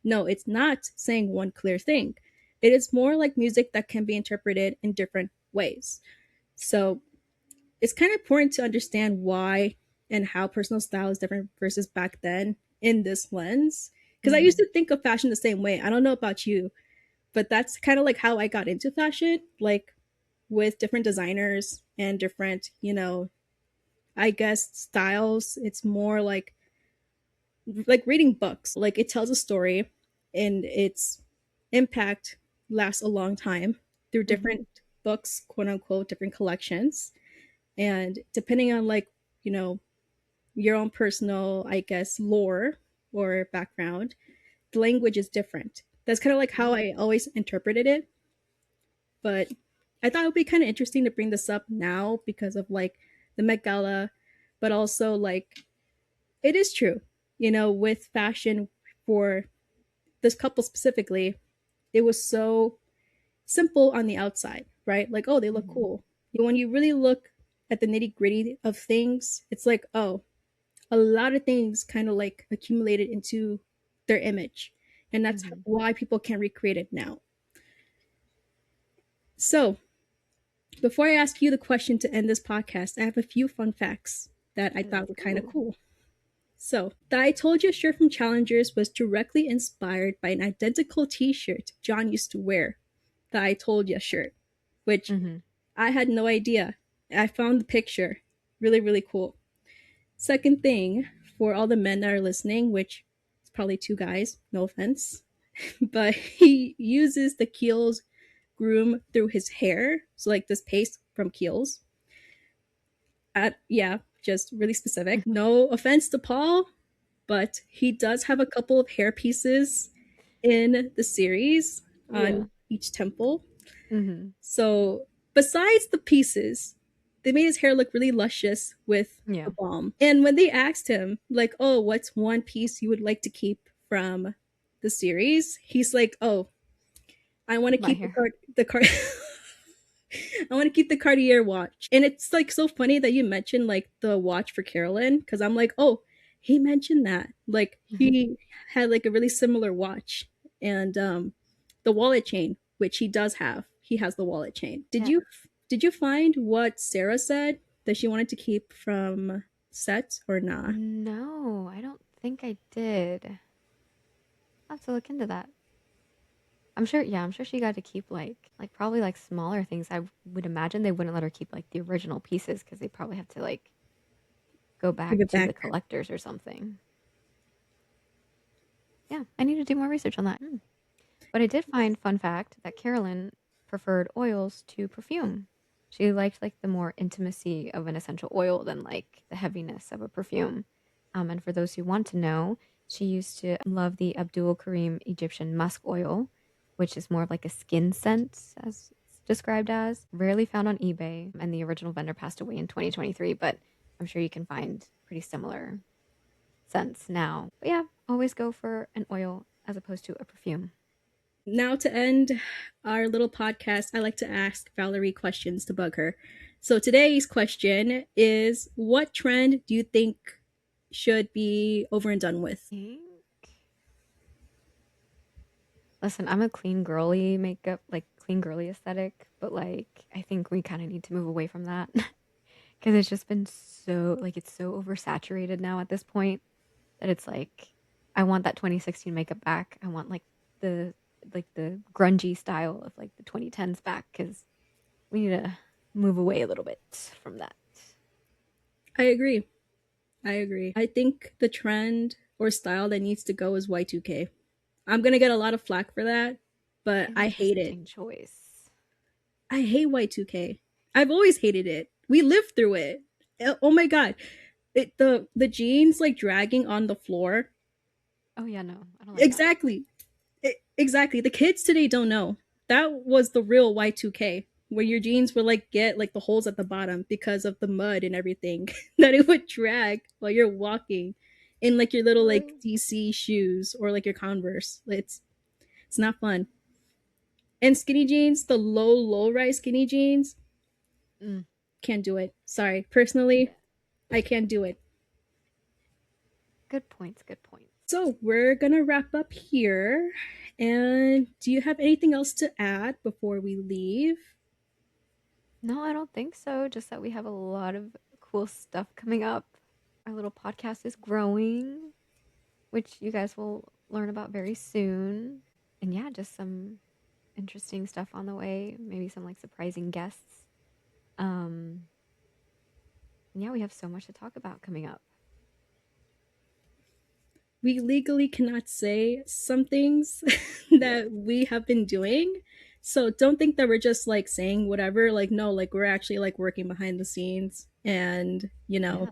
No, it's not saying one clear thing. It is more like music that can be interpreted in different ways. So it's kind of important to understand why and how personal style is different versus back then in this lens. Because I used Mm-hmm. to think of fashion the same way. I don't know about you, but that's kind of like how I got into fashion, like with different designers and different, I guess styles. It's more like reading books. Like it tells a story and its impact lasts a long time through Mm-hmm. different books, quote unquote, different collections. And depending on like, you know, your own personal, I guess, lore or background, the language is different. That's kind of like how I always interpreted it. But I thought it would be kind of interesting to bring this up now because of like the Met Gala, but also like it is true, with fashion for this couple specifically, it was so simple on the outside, right? Like, oh, they look Mm-hmm. cool. When you really look at the nitty gritty of things, it's like, oh, a lot of things kind of like accumulated into their image. And that's Mm-hmm. why people can't recreate it now. So, before I ask you the question to end this podcast, I have a few fun facts that I thought were kind of Ooh. cool. So, the I Told You shirt from Challengers was directly inspired by an identical t shirt John used to wear, the I Told You shirt, which Mm-hmm. I had no idea. I found the picture. Really, really cool. Second thing, for all the men that are listening, which is probably two guys, no offense, but he uses the Kiehl's groom through his hair. So, like this paste from Kiehl's. Yeah, just really specific. No offense to Paul, but he does have a couple of hair pieces in the series Yeah. on each temple. Mm-hmm. So, besides the pieces, they made his hair look really luscious with Yeah. the balm. And when they asked him, like, oh, what's one piece you would like to keep from the series? He's like, oh, I want to My keep the hair. card, the card. I want to keep the Cartier watch. And it's like so funny that you mentioned like the watch for Carolyn because I'm like, oh, he mentioned that. Like Mm-hmm. he had like a really similar watch and the wallet chain, which he does have. He has the wallet chain. Did Yeah. you find what Sarah said that she wanted to keep from set or not? No, I don't think I did. I'll have to look into that. I'm sure, yeah, I'm sure she got to keep like probably like smaller things. I would imagine they wouldn't let her keep like the original pieces because they probably have to like go Give back it to back. the collectors or something. Yeah, I need to do more research on that. But I did find fun fact that Carolyn preferred oils to perfume. She liked like the more intimacy of an essential oil than like the heaviness of a perfume. And for those who want to know, she used to love the Abdul Karim Egyptian musk oil, which is more of like a skin scent, as it's described as, rarely found on eBay. And the original vendor passed away in 2023, but I'm sure you can find pretty sense now. But yeah, always go for an oil as opposed to a perfume. Now, to end our little podcast, I like to ask Valerie questions to bug her. So today's question is, what trend do you think should be over and done with? Think. Listen, I'm a clean girly makeup, like clean girly aesthetic, but like I think we kind of need to move away from that because it's just been so like it's so oversaturated now at this point that it's like I want that 2016 makeup back. I want the the grungy style of like the 2010s back because we need to move away a little bit from that. I agree. I agree. I think the trend or style that needs to go is Y2K. I'm going to get a lot of flack for that, but I hate it. Interesting choice. I hate Y2K. I've always hated it. We lived through it. Oh my god. The jeans like dragging on the floor. Oh yeah, no, I don't like that. Exactly. Exactly. The kids today don't know. That was the real Y2K, where your jeans would like get like the holes at the bottom because of the mud and everything that it would drag while you're walking in like your little like True. DC shoes or like your Converse. It's not fun. And skinny jeans, the low rise skinny jeans, Mm, can't do it. Sorry. Personally, yeah. I can't do it. Good points. Good points. So we're gonna wrap up here. And do you have anything else to add before we leave? No, I don't think so. Just that we have a lot of cool stuff coming up. Our little podcast is growing, which you guys will learn about very soon. And yeah, just some interesting stuff on the way. Maybe some like surprising guests. Um, yeah, we have so much to talk about coming up. We legally cannot say some things Yes. that we have been doing. So don't think that we're just like saying whatever. Like, no, like we're actually like working behind the scenes and, Yeah.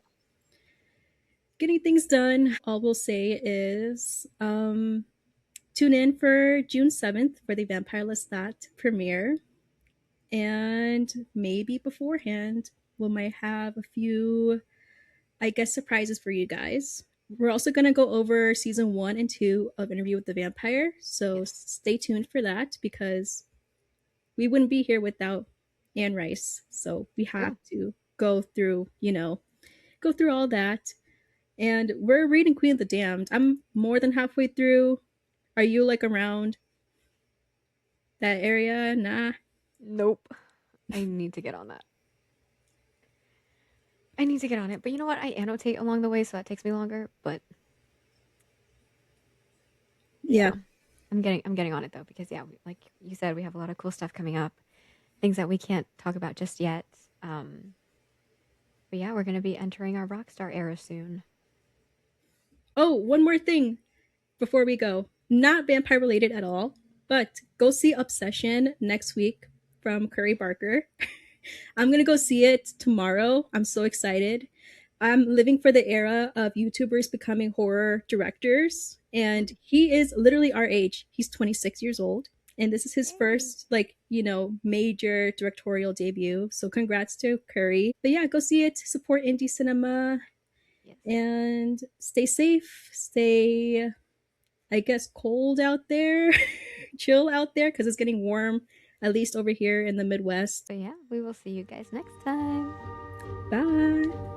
getting things done. All we'll say is tune in for June 7th for the Vampire Lestat premiere. And maybe beforehand, we might have a few, I guess, surprises for you guys. We're also going to go over season 1 and 2 of Interview with the Vampire. So Yes. stay tuned for that because we wouldn't be here without Anne Rice. So we have True. to go through, go through all that. And we're reading Queen of the Damned. I'm more than halfway through. Are you like around that area? Nah. Nope. I need to get on that. I need to get on it. But you know what? I annotate along the way, so that takes me longer. But Yeah. yeah, I'm getting on it though because yeah, like you said, we have a lot of cool stuff coming up. Things that we can't talk about just yet. Um, but yeah, we're gonna be entering our rock star era soon. Oh, one more thing before we go. Not vampire related at all, but go see Obsession next week from Curry Barker. I'm gonna go see it tomorrow. I'm so excited. I'm living for the era of YouTubers becoming horror directors, and he is literally our age. He's 26 years old, and this is his Yay. first, like, major directorial debut. So, congrats to Curry. But yeah, go see it, support indie cinema, Yes. and stay safe. Stay, I guess, cold out there, chill out there, because it's getting warm, at least over here in the Midwest. But yeah, we will see you guys next time. Bye.